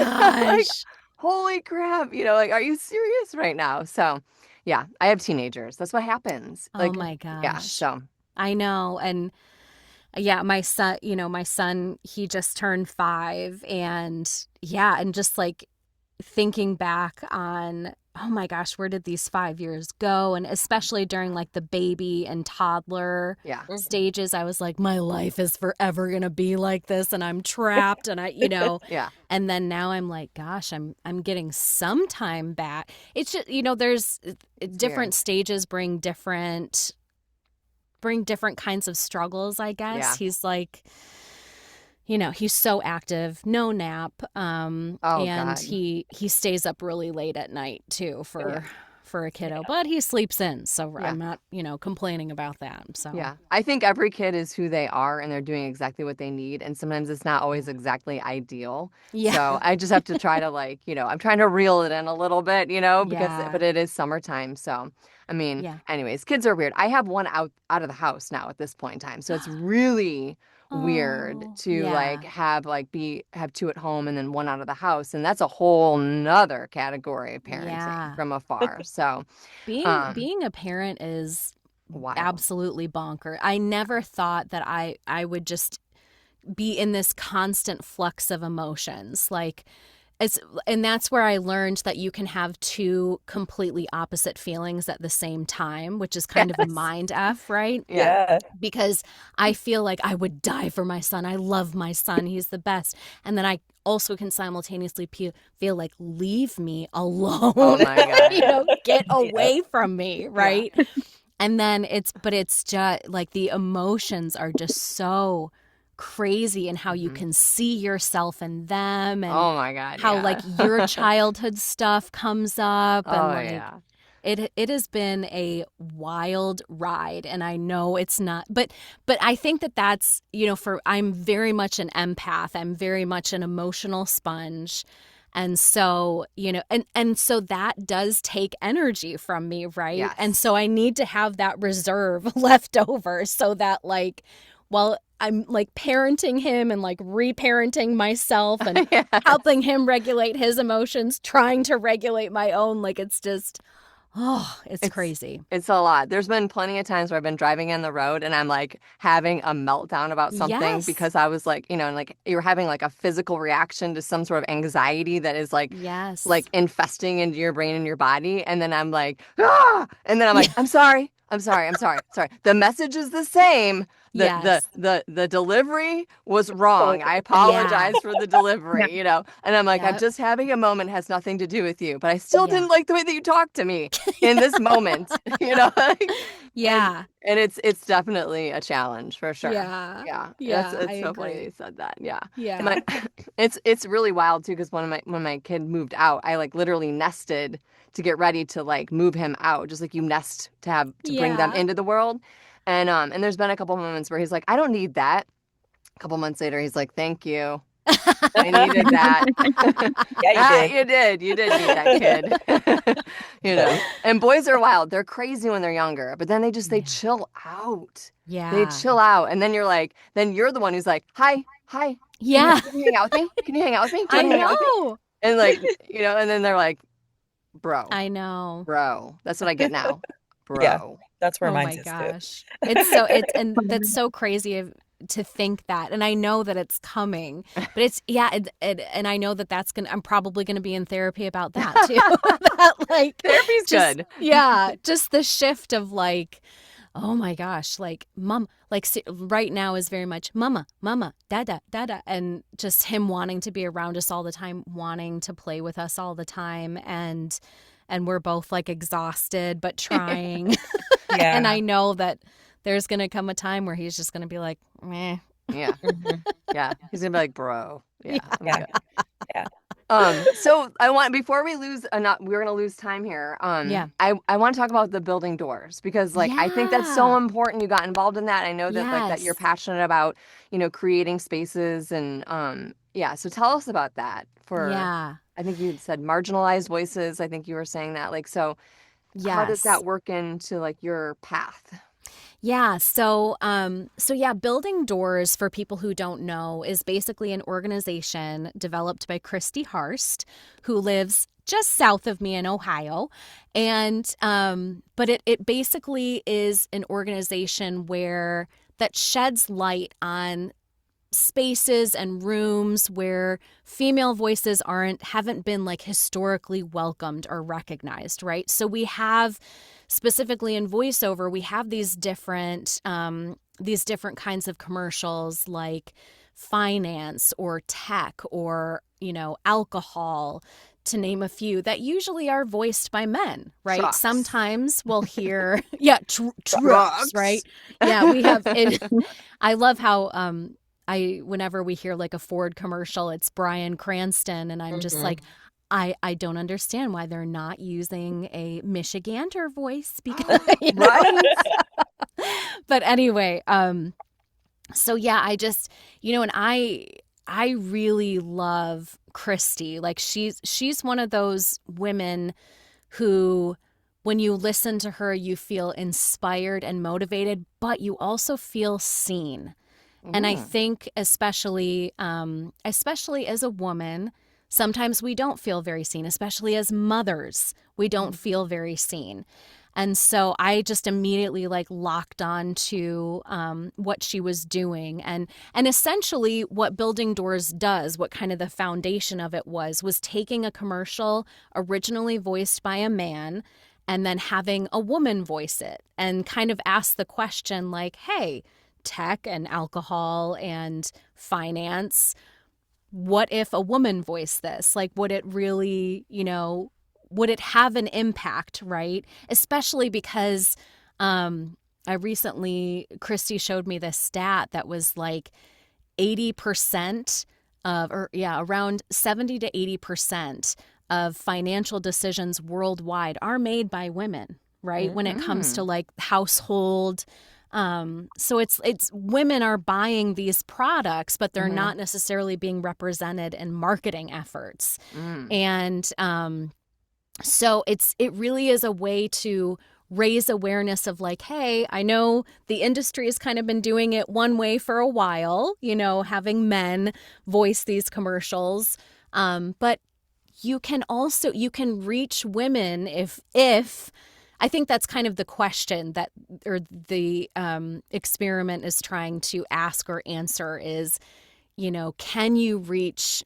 I'm like, gosh. holy crap, like, are you serious right now? So, yeah, I have teenagers. That's what happens. Oh Like, my yeah, gosh. so, I know. And yeah, my son, he just turned 5 and yeah, and just like thinking back on, oh my gosh, where did these 5 years go? And especially during like the baby and toddler yeah, Mhm. stages, I was like, my life is forever gonna be like this, and I'm trapped, and yeah, and then now I'm like, gosh, I'm getting some time back. It's just, there's it's different weird. stages bring different kinds of struggles, I guess. Yeah. He's like, he's so active, no nap, Oh, and God. he stays up really late at night too Yeah. for a kiddo, Yeah. but he sleeps in, so Yeah. I'm not, complaining about that. So, Yeah. I think every kid is who they are and they're doing exactly what they need. And sometimes it's not always exactly ideal. yeah. So I just have to try to like, I'm trying to reel it in a little bit, Yeah. but it is summertime. So, I mean, Yeah. anyways, kids are weird. I have one out of the house now at this point in time. So it's really weird Oh, to like yeah. have two at home and then one out of the house. And that's a whole nother category of parenting Yeah. from afar. So, Being a parent is wild. absolutely bonker. I never thought that I would just be in this constant flux of emotions. Like, and that's where I learned that you can have two completely opposite feelings at the same time, which is kind of a Yes. mind F, right? Yeah. Yeah. Because I feel like I would die for my son. I love my son. He's the best. And then I also can simultaneously feel like, leave me Oh alone. my God. Get Yeah. away from me, right? And then it's just like the emotions are just so crazy, and how you Mhm. can see yourself in them, and Oh my God. how Yeah. like your childhood stuff comes up, and Oh like yeah. it has been a wild ride, and I know it's not, but I think that that's, for I'm very much an empath. I'm very much an emotional sponge. And so, and so that does take energy from me, right? And Yes. so I need to have that reserve left over, so that like, while I'm like parenting him and like reparenting myself and Yes. helping him regulate his emotions, trying to regulate my own, like it's just, it's It's crazy. it's a lot. There's been plenty of times where I've been driving in the road and I'm like having a meltdown about something Yes. because I was like, and like you're having like a physical reaction to some sort of anxiety that is Yes. like infesting into your brain and your body. And then I'm like, ah! And then I'm like, Yeah. I'm sorry. I'm sorry. I'm sorry. Sorry. The message is the same. The Yes. the the delivery was wrong. I Yeah. apologize for the delivery, And I'm like, I'm Yep. just having a moment, has nothing to do with you. But I still Yeah. didn't like the way that you talked to me in this moment, and Yeah. it's definitely a challenge for sure. Yeah. Yeah, Yeah. I it's so funny that agree. you said that. Yeah, and Yeah. my it's really wild too because when my kid moved out, I like literally nested to get ready to like move him out, just like you nest to bring them Yeah. into the world, and there's been a couple moments where he's like, I don't need that. A couple months later, he's like, thank you. I needed that. Yeah, you Ah, did. you did need that kid. And boys are wild. They're crazy when they're younger, but then they Yeah. chill out. They Yeah. chill out. And then you're the one who's like, hi, hi, Yeah. can you hang out with me? Can you hang out with me? Do you I want to hang out with me? know. And like, and then they're like, bro, I know. bro. That's what I get now. Yeah, Bro. that's where Oh mine my is too. gosh. And that's so crazy to think that. And I know that it's coming, but and I know that I'm probably going to be in therapy about that too. That like, Therapy's just, good. yeah, just the shift of like, oh my gosh, like mom, like right now is very much mama, mama, dada, dada. And just him wanting to be around us all the time, wanting to play with us all the time. And we're both like exhausted, but trying. And Yeah. I know that there's going to come a time where he's just going to be like, meh. Yeah. Mhm. Yeah. He's gonna be like, bro. Yeah, Yeah. I'm Yeah. good. Yeah. So before we lose, not we're gonna lose time here. Yeah. I want to talk about the building doors because like I think that's so Yeah. important. You got involved in that. I know that like that you're Yes. passionate about, creating spaces and yeah. So tell us about that. Yeah. I think you said marginalized voices. I think you were saying that. Like, so how does Yes. that work into like your path? Yeah. So yeah, Building Doors, for people who don't know, is basically an organization developed by Christy Harst, who lives just south of me in Ohio. And but it basically is an organization that sheds light on spaces and rooms where female voices haven't been like historically welcomed or recognized, right? So we have, specifically in voiceover, we have these different kinds of commercials, like finance or tech or alcohol, to name a few, that usually are voiced by men, right? Trucks. Sometimes we'll hear yeah, trucks, right? Trucks. Yeah, we have it. I love how whenever we hear like a Ford commercial, it's Bryan Cranston, and I'm just Mhm. like, I don't understand why they're not using a Michigander voice, because Right? but anyway, so yeah, I just, and I really love Christy. Like she's one of those women who, when you listen to her, you feel inspired and motivated, but you also feel seen. And I Mhm. think especially as a woman, sometimes we don't feel very seen, especially as mothers, we don't feel very seen. And so I just immediately like locked on to what she was doing. And essentially what Building Doors does, what kind of the foundation of it was taking a commercial originally voiced by a man and then having a woman voice it and kind of ask the question like, hey, tech and alcohol and finance, what if a woman voiced this? Like, would it really, would it have an impact, right? Especially because I recently, Christy showed me this stat that was like 80% around 70 to 80% of financial decisions worldwide are made by women, right? When it comes to Mm-hmm. like household. So it's women are buying these products, but they're Mm-hmm. not necessarily being represented in marketing efforts. Mm. And so it really is a way to raise awareness of like, hey, I know the industry has kind of been doing it one way for a while, having men voice these commercials. But you can reach women if I think that's kind of the question that or the experiment is trying to ask or answer is, can you reach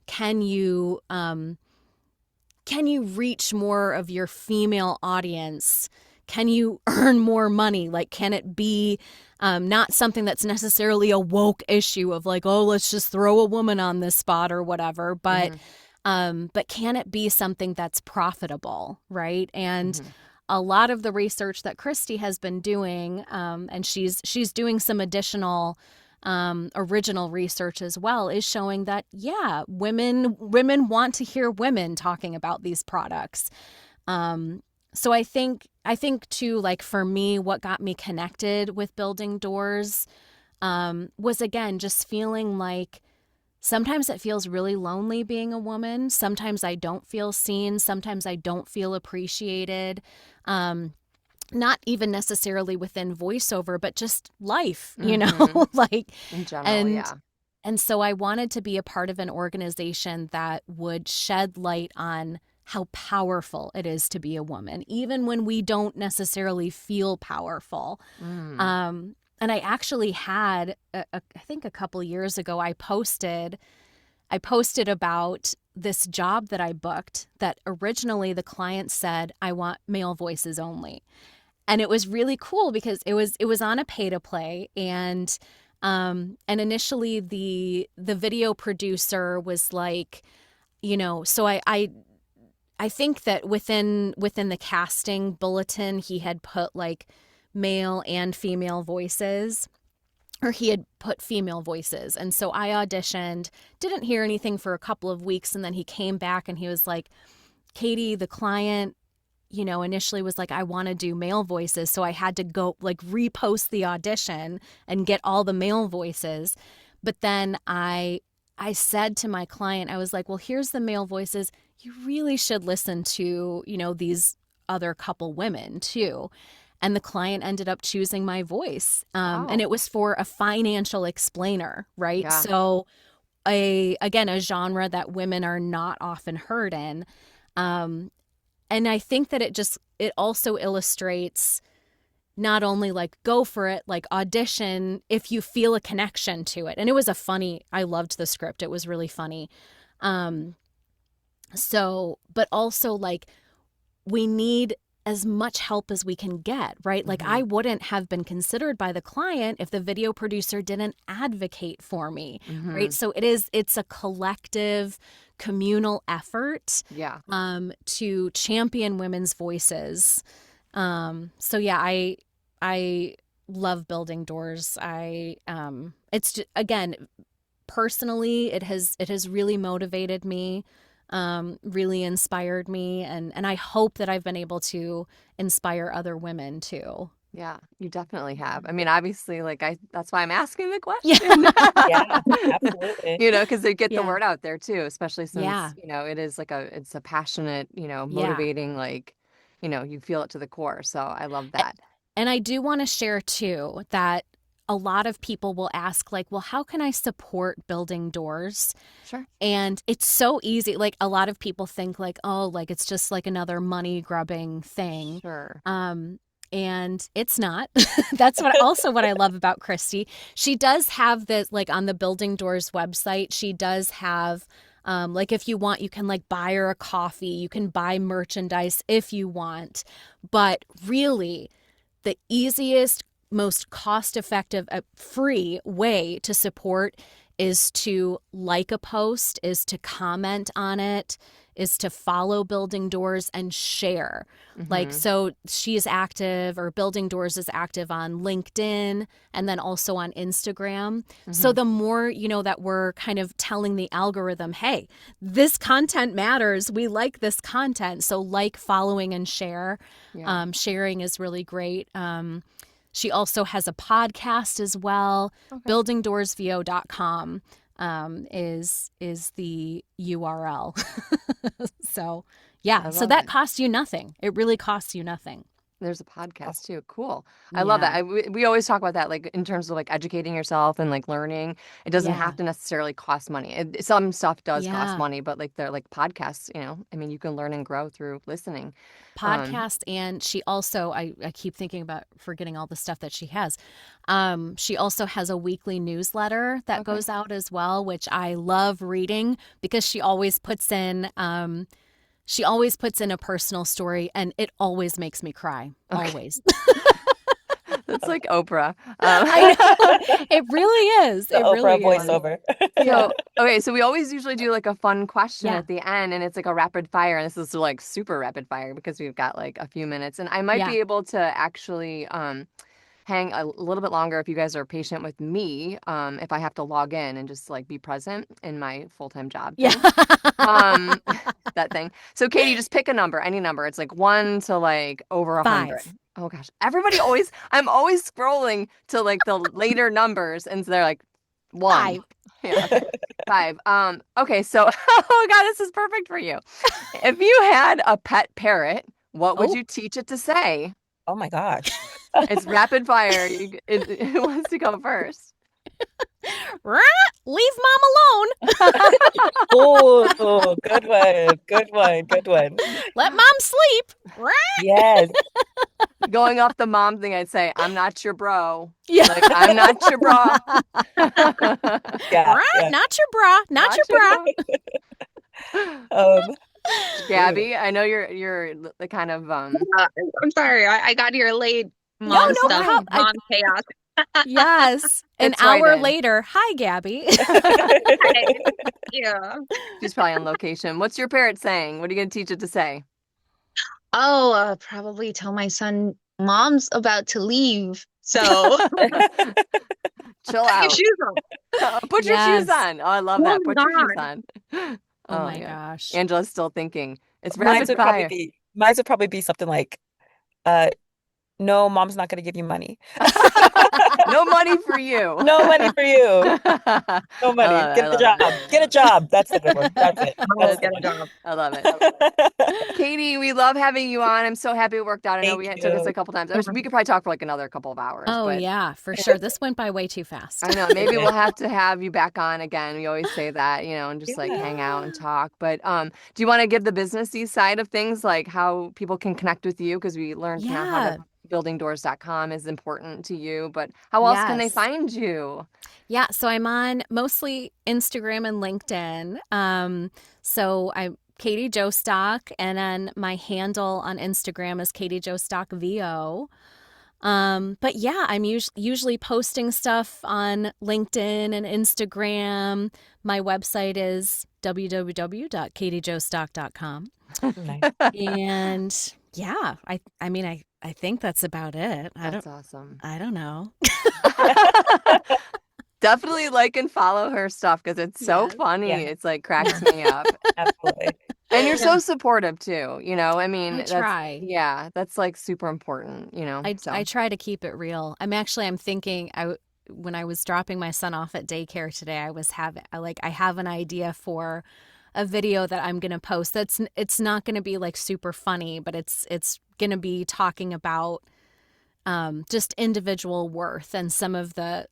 more of your female audience? Can you earn more money? Like, can it be not something that's necessarily a woke issue of like, oh, let's just throw a woman on this spot or whatever, Mm-hmm. but can it be something that's profitable, right? And Mm-hmm. a lot of the research that Christy has been doing, and she's doing some additional original research as well, is showing that yeah, women want to hear women talking about these products. So I think too, like for me, what got me connected with Building Doors was again just feeling like sometimes it feels really lonely being a woman. Sometimes I don't feel seen. Sometimes I don't feel appreciated. Not even necessarily within voiceover, but just life, Mm-hmm. like, In general, and, yeah. and so I wanted to be a part of an organization that would shed light on how powerful it is to be a woman, even when we don't necessarily feel powerful. Mm. And I actually had, I think a couple years ago, I posted about this job that I booked that originally the client said, I want male voices only. And it was really cool because it was on a pay to play, and initially the video producer was like, so I think that within the casting bulletin he had put like male and female voices, or he had put female voices. And so I auditioned, didn't hear anything for a couple of weeks, and then he came back and he was like, Katie, the client, initially was like, I want to do male voices. So I had to go like repost the audition and get all the male voices. But then I said to my client, I was like, well, here's the male voices. You really should listen to, these other couple women too. And the client ended up choosing my voice. And Oh, it was for a financial explainer, right? yeah. So a genre that women are not often heard in. Um, and I think that it also illustrates not only like go for it, like audition if you feel a connection to it. And it was I loved the script. It was really funny. Um, but also like we need as much help as we can get, right? Like Mm-hmm. I wouldn't have been considered by the client if the video producer didn't advocate for me, Mm-hmm. right? So it's a collective communal effort Yeah. to champion women's voices. So yeah, I love Building Doors. It's just, again, personally, it has really motivated me, really inspired me, and I hope that I've been able to inspire other women too. Yeah, you definitely have. I mean, obviously, like that's why I'm asking the Yeah. question. Yeah, absolutely. Because they get the Yeah. word out there too, especially since, Yeah. it is it's a passionate, Yeah. motivating, like, you feel it to the core. So I love A- that. And I do want to share too that a lot of people will ask, like, well, how can I support Building Doors? Sure. And it's so easy. Like, a lot of people think, like, oh, like, it's just like another money grubbing thing. Sure. Um, And it's not. That's what I love about Christy. She does have this, like on the Building Doors website, she does have like if you want, you can like buy her a coffee, you can buy merchandise if you want. But really, the easiest, most cost-effective, free way to support is to like a post, is to comment on it, is to follow Building Doors and share. Like, Mm-hmm. so she is active, or Building Doors is active on LinkedIn and then also on Instagram. So Mm-hmm. the more, that we're kind of telling the algorithm, hey, this content matters. We like this content. So like, following, and share. Yeah. Sharing is really great. She also has a podcast as well. Okay. buildingdoorsvo.com is the URL. So, yeah, I so love that it. costs you nothing. It really costs you nothing. There's a podcast too. Cool. I love that. Yeah. We always talk about that, like in terms of like educating yourself and like learning. It doesn't have Yeah. to necessarily cost money. Some stuff does cost Yeah. money, but like they're like podcasts, I mean, you can learn and grow through listening. Um, Podcast. And she also, I keep thinking about forgetting all the stuff that she has. She also has a weekly newsletter that okay. goes out as well, which I love reading because she always puts in a personal story, and it always makes me cry. Okay. Always. That's like Oprah. I know. It really is. The It Oprah really is. voiceover. Yeah. So, okay, so we always usually do like a fun question Yeah. at the end, and it's like a rapid fire. And this is like super rapid fire because we've got like a few minutes, and I might Yeah. be able to actually hang a little bit longer if you guys are patient with me, if I have to log in and just like be present in my full-time job Yeah. thing. Um, that thing. So Katie, just pick a number, any number. It's like 1 to like over 100. 5. Oh gosh, I'm always scrolling to like the later numbers, and so they're like 1. 5. Yeah, okay. 5. Okay, so oh God, this is perfect for you. If you had a pet parrot, what would Oh. you teach it to say? Oh my gosh. It's rapid fire. Who wants to go first? Leave mom alone. Oh, good one. Good one. Good one. Let mom sleep. Yes. Going off the mom thing, I'd say, I'm not your bro. Yeah. Like, I'm not your bro. Yeah. Yeah. Not your bra. Not your bra. Um, Gabby, I know you're the kind of I'm sorry, I got here late. No, Mom That's no stuff, fine. problem. mom chaos. Yes. An It's right hour in. later. Hi, Gabby. Yeah. She's probably on location. What's your parrot saying? What are you gonna teach it to say? Oh, probably tell my son mom's about to leave. So Chill put your out. shoes on. Put your shoes Yes. on. Oh, I love that. Mom's Put your shoes gone. on. Oh my yeah. gosh. Angela's still thinking. It's mine rapid would probably fire. be mine would probably be something like, no, mom's not gonna give you money. No money for you. No money for you. I No money. love it. Get I a love job. it. Get a job. That's the good one. That's it. Mom That's will the get a one. job. I love it. Katie, we love having you on. I'm so happy it worked out. I know Thank took us a you. couple times. We could probably talk for like another couple of hours, Oh, but yeah, for sure. This went by way too fast. I know maybe we'll have to have you back on again. We always say that, and just like hang out and Yeah. talk. But do you want to give the businessy side of things, like how people can connect with you? Because we learned now how Yeah. to buildingdoors.com is important to you, but how else can they Yes. find you? Yeah, so I'm on mostly Instagram and LinkedIn. So I'm Katie Jostock, and then my handle on Instagram is Katie Jostock VO. But yeah, I'm usually posting stuff on LinkedIn and Instagram. My website is www.katiejostock.com. Nice. And yeah, I mean I think that's about it. That's awesome. I don't know. Definitely like and follow her stuff because it's so Yes. funny. Yeah. It's like cracks me up. Absolutely. And you're so supportive too, I mean, I that's try. that's like super important, I so try to keep it real. I'm thinking when I was dropping my son off at daycare today, I have an idea for a video that I'm going to post. It's not going to be like super funny, but it's going to be talking about just individual worth and some of the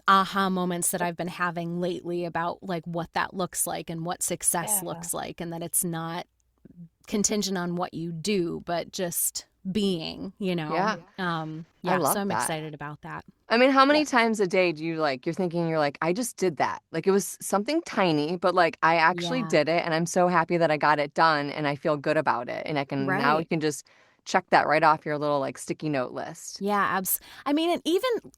aha moments that I've been having lately about like what that looks like and what success Yeah. looks like, and that it's not contingent on what you do, but just being, Yeah. I Yeah, so love I'm that. excited about that. I mean, how Yeah. many times a day do you like, you're thinking, you're like, I just did that. Like it was something tiny, but like I actually Yeah, did it and I'm so happy that I got it done and I feel good about it. And I can now you right. can just check that right off your little like sticky note list. Yeah, I mean, and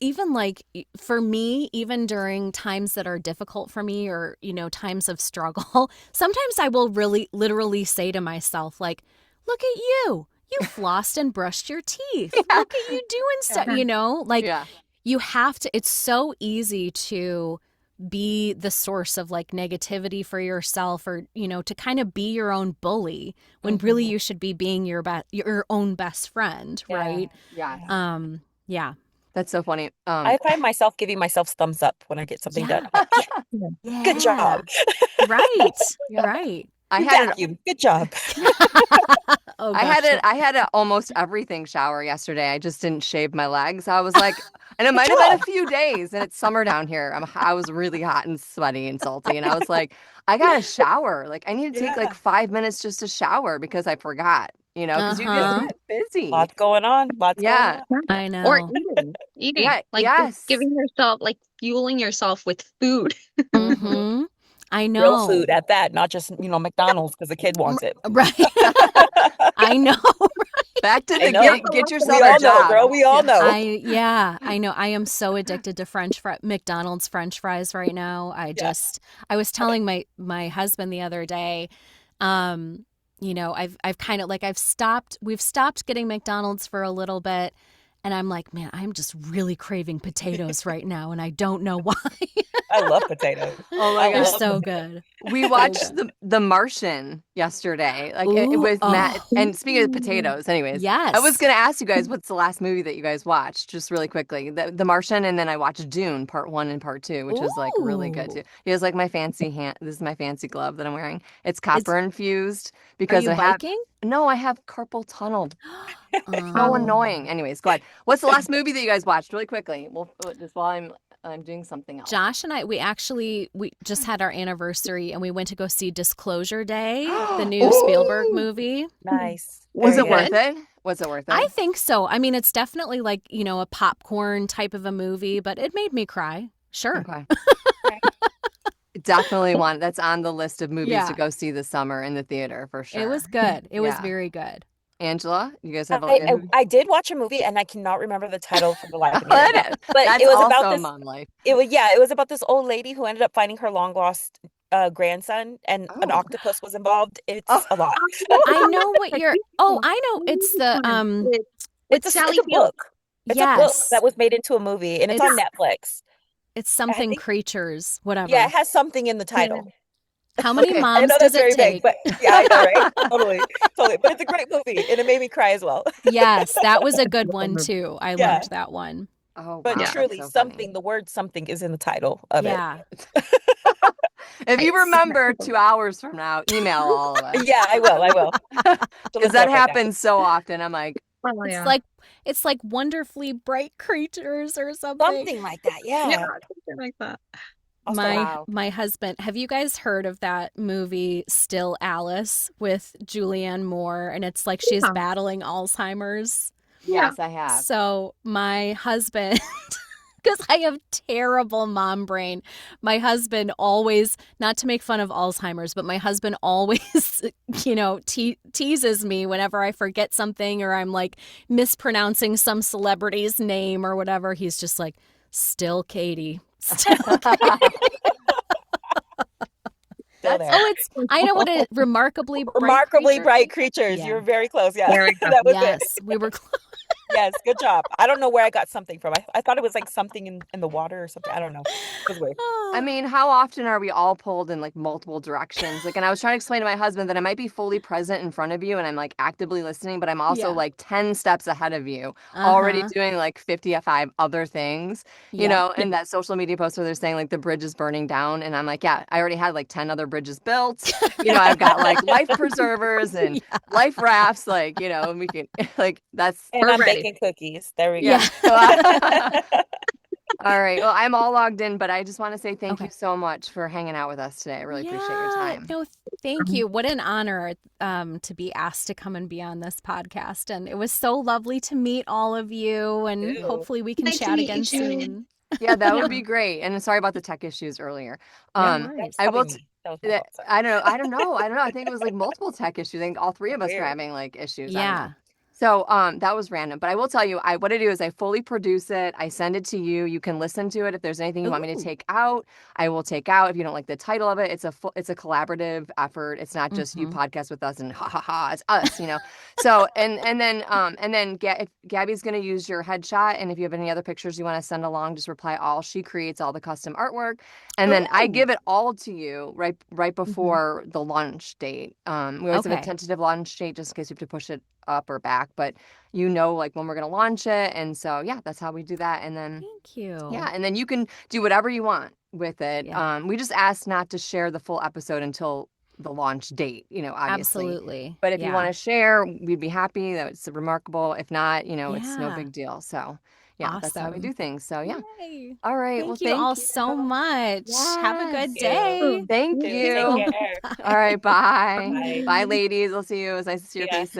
even like for me, even during times that are difficult for me or, times of struggle, sometimes I will really literally say to myself like, "Look at you. You flossed and brushed your teeth. Yeah. Look at you doing stuff, Yeah. like Yeah. you have to it's so easy to be the source of like negativity for yourself or to kind of be your own bully when really Mhm. you should be being your own best friend, Yeah. right? Yes. Yeah. Yeah. That's so funny. I find myself giving myself thumbs up when I get something done. Yeah. I'm like, yeah, Yeah. good Yeah. job. Right. yeah. Right. I You had it vacuum. Good job. Oh I had gosh. it. I had a almost everything shower yesterday. I just didn't shave my legs. I was like, and it Good might have been a job. few days, and it's summer down here. I was really hot and sweaty and salty, and I was like, I got to shower. Like, I need to take like Yeah. 5 minutes just to shower because I forgot. Because you just Uh-huh. get busy. Lots going on. Lots going Yeah. on. Yeah. I Or know. eating, Yeah. like just Yes. giving yourself, like fueling yourself with food. Hmm. Mm-hmm. I Real know. food at that, not just, McDonald's because the kid wants it. Right. I know. Back to I the know. get We yourself a all know, girl. job. We all Yeah. know. I know. I am so addicted to McDonald's French fries right now. Yeah. I was telling my husband the other day, I've kind of like we've stopped getting McDonald's for a little bit. And I'm like, man, I'm just really craving potatoes right now. And I don't know why. I love potatoes. Oh my I They're gosh. love so potatoes. good. We So watched good. the Martian yesterday, like it Ooh, was Matt. oh, And speaking of potatoes, anyways, I was yes. gonna ask you guys what's the last movie that you guys watched, just really quickly. The Martian, and then I watched Dune Part 1 and Part 2, which was like really good Ooh. too. Here's like my fancy hand. This is my fancy glove that I'm wearing. It's Is copper infused are because you I have biking? no, I have carpal tunnel. So Oh. annoying. Anyways, go ahead. What's the last movie that you guys watched, really quickly? Well, just while I'm doing something else. Josh and I, we just had our anniversary and we went to go see Disclosure Day, the new Spielberg Oh, movie. Nice. was Very it good. worth it? Was it worth I it? think so. I mean, it's definitely like, a popcorn type of a movie, but it made me cry. Sure. Okay. Okay. Definitely one that's on the list of movies to Yeah. go see this summer in the theater for It was sure. good. It was Yeah. very good. Angela, you guys have I, a I movie? I did watch a movie and I cannot remember the title for the life of me right now. That But that's it was about also this. mom life. It was about this old lady who ended up finding her long lost grandson, and an Oh. octopus was involved. Oh. It's a lot. I know what you're I know. It's the With It's Sally it's a Field. book. It's a book yes. that was made into a movie, and it's on It's Netflix. it's I something think, creatures, yeah, whatever. it has something in the Yeah. title. How many Okay. I moms know does that's it very vague, take? but yeah, I know, right? Totally, totally. But it's a great movie, and it made me cry as well. Yes, that was a good one too. I Yeah, loved that one. Oh but wow, Yeah. that's truly, so funny. something, the word something is in the title of it. Yeah. If you It's remember 2 hours from now, email all of us. Yeah, I will. I will. To Because look it that up right now. happens so often. I'm like, Oh it's yeah. like it's like wonderfully bright creatures or something. Something like that. Yeah, Yeah. something like that. I'll start My with wow. my husband, have you guys heard of that movie Still Alice with Julianne Moore? And it's like she's Yeah. battling Alzheimer's. Yeah. Yes, I have. So my husband, because I have terrible mom brain, my husband always, not to make fun of Alzheimer's, but my husband always, teases me whenever I forget something or I'm like mispronouncing some celebrity's name or whatever. He's just like, still Katie. Still still That's there. I know what it remarkably bright Remarkably creature. bright creatures. You Yeah. were very close. Yeah. There we go. That was it. Yes, we were close. Yes, good job. I don't know where I got something from. I thought it was like something in the water or something. I don't know. It was weird. I mean, how often are we all pulled in like multiple directions? Like, and I was trying to explain to my husband that I might be fully present in front of you and I'm like actively listening, but I'm also Yeah. like 10 steps ahead of you, already Uh-huh. doing like 55 other things, Yep. and that social media post where they're saying like the bridge is burning down. And I'm like, yeah, I already had like 10 other bridges built. I've got like life preservers and Yeah. life rafts, and we can, like, that's And We're I'm ready. baking cookies. There we Yeah. go. yeah. All right. Well, I'm all logged in, but I just want to say thank you Okay. so much for hanging out with us today. I really appreciate your Yeah, time. no, thank you. What an honor to be asked to come and be on this podcast. And it was so lovely to meet all of you. And Ew. hopefully we can Nice to chat meet you again too. soon. Yeah, that would Yeah. be great. And sorry about the tech issues earlier. No That's worries. I probably will me. That was my fault. Sorry. I don't know. I don't know. I don't know. I think it was like multiple tech issues. I think all three of us were Weird. having like issues. I don't know. Yeah. So that was random. But I will tell you, what I do is I fully produce it. I send it to you. You can listen to it. If there's anything you want me to Ooh. take out, I will take out. If you don't like the title of it, it's a collaborative effort. It's not just you Mm-hmm. podcast with us and ha ha ha. It's us. So and then if Gabby's gonna use your headshot, and if you have any other pictures you want to send along, just reply all. She creates all the custom artwork. And then I Ooh. give it all to you right Mm-hmm. before the launch date. We always have a Okay. tentative launch date just in case we have to push it up or back, but like when we're gonna launch it. And so yeah, that's how we do that. And then Thank you. yeah, and then you can do whatever you want with it. Yeah, We just ask not to share the full episode until the launch date, obviously. absolutely. But if you want Yeah. to share, we'd be happy. That's remarkable. If not, it's no Yeah. big deal. So yeah, that's how we Awesome. do things. So yeah. Yay. All right. Well, Thank you all thank you. so much. Have a good Yes. Ew. day. Thank Thank Dude, take you. you. care. All Bye. right. Bye. Bye. Bye, Bye. ladies. I'll see you. It was nice to see your Yeah. faces.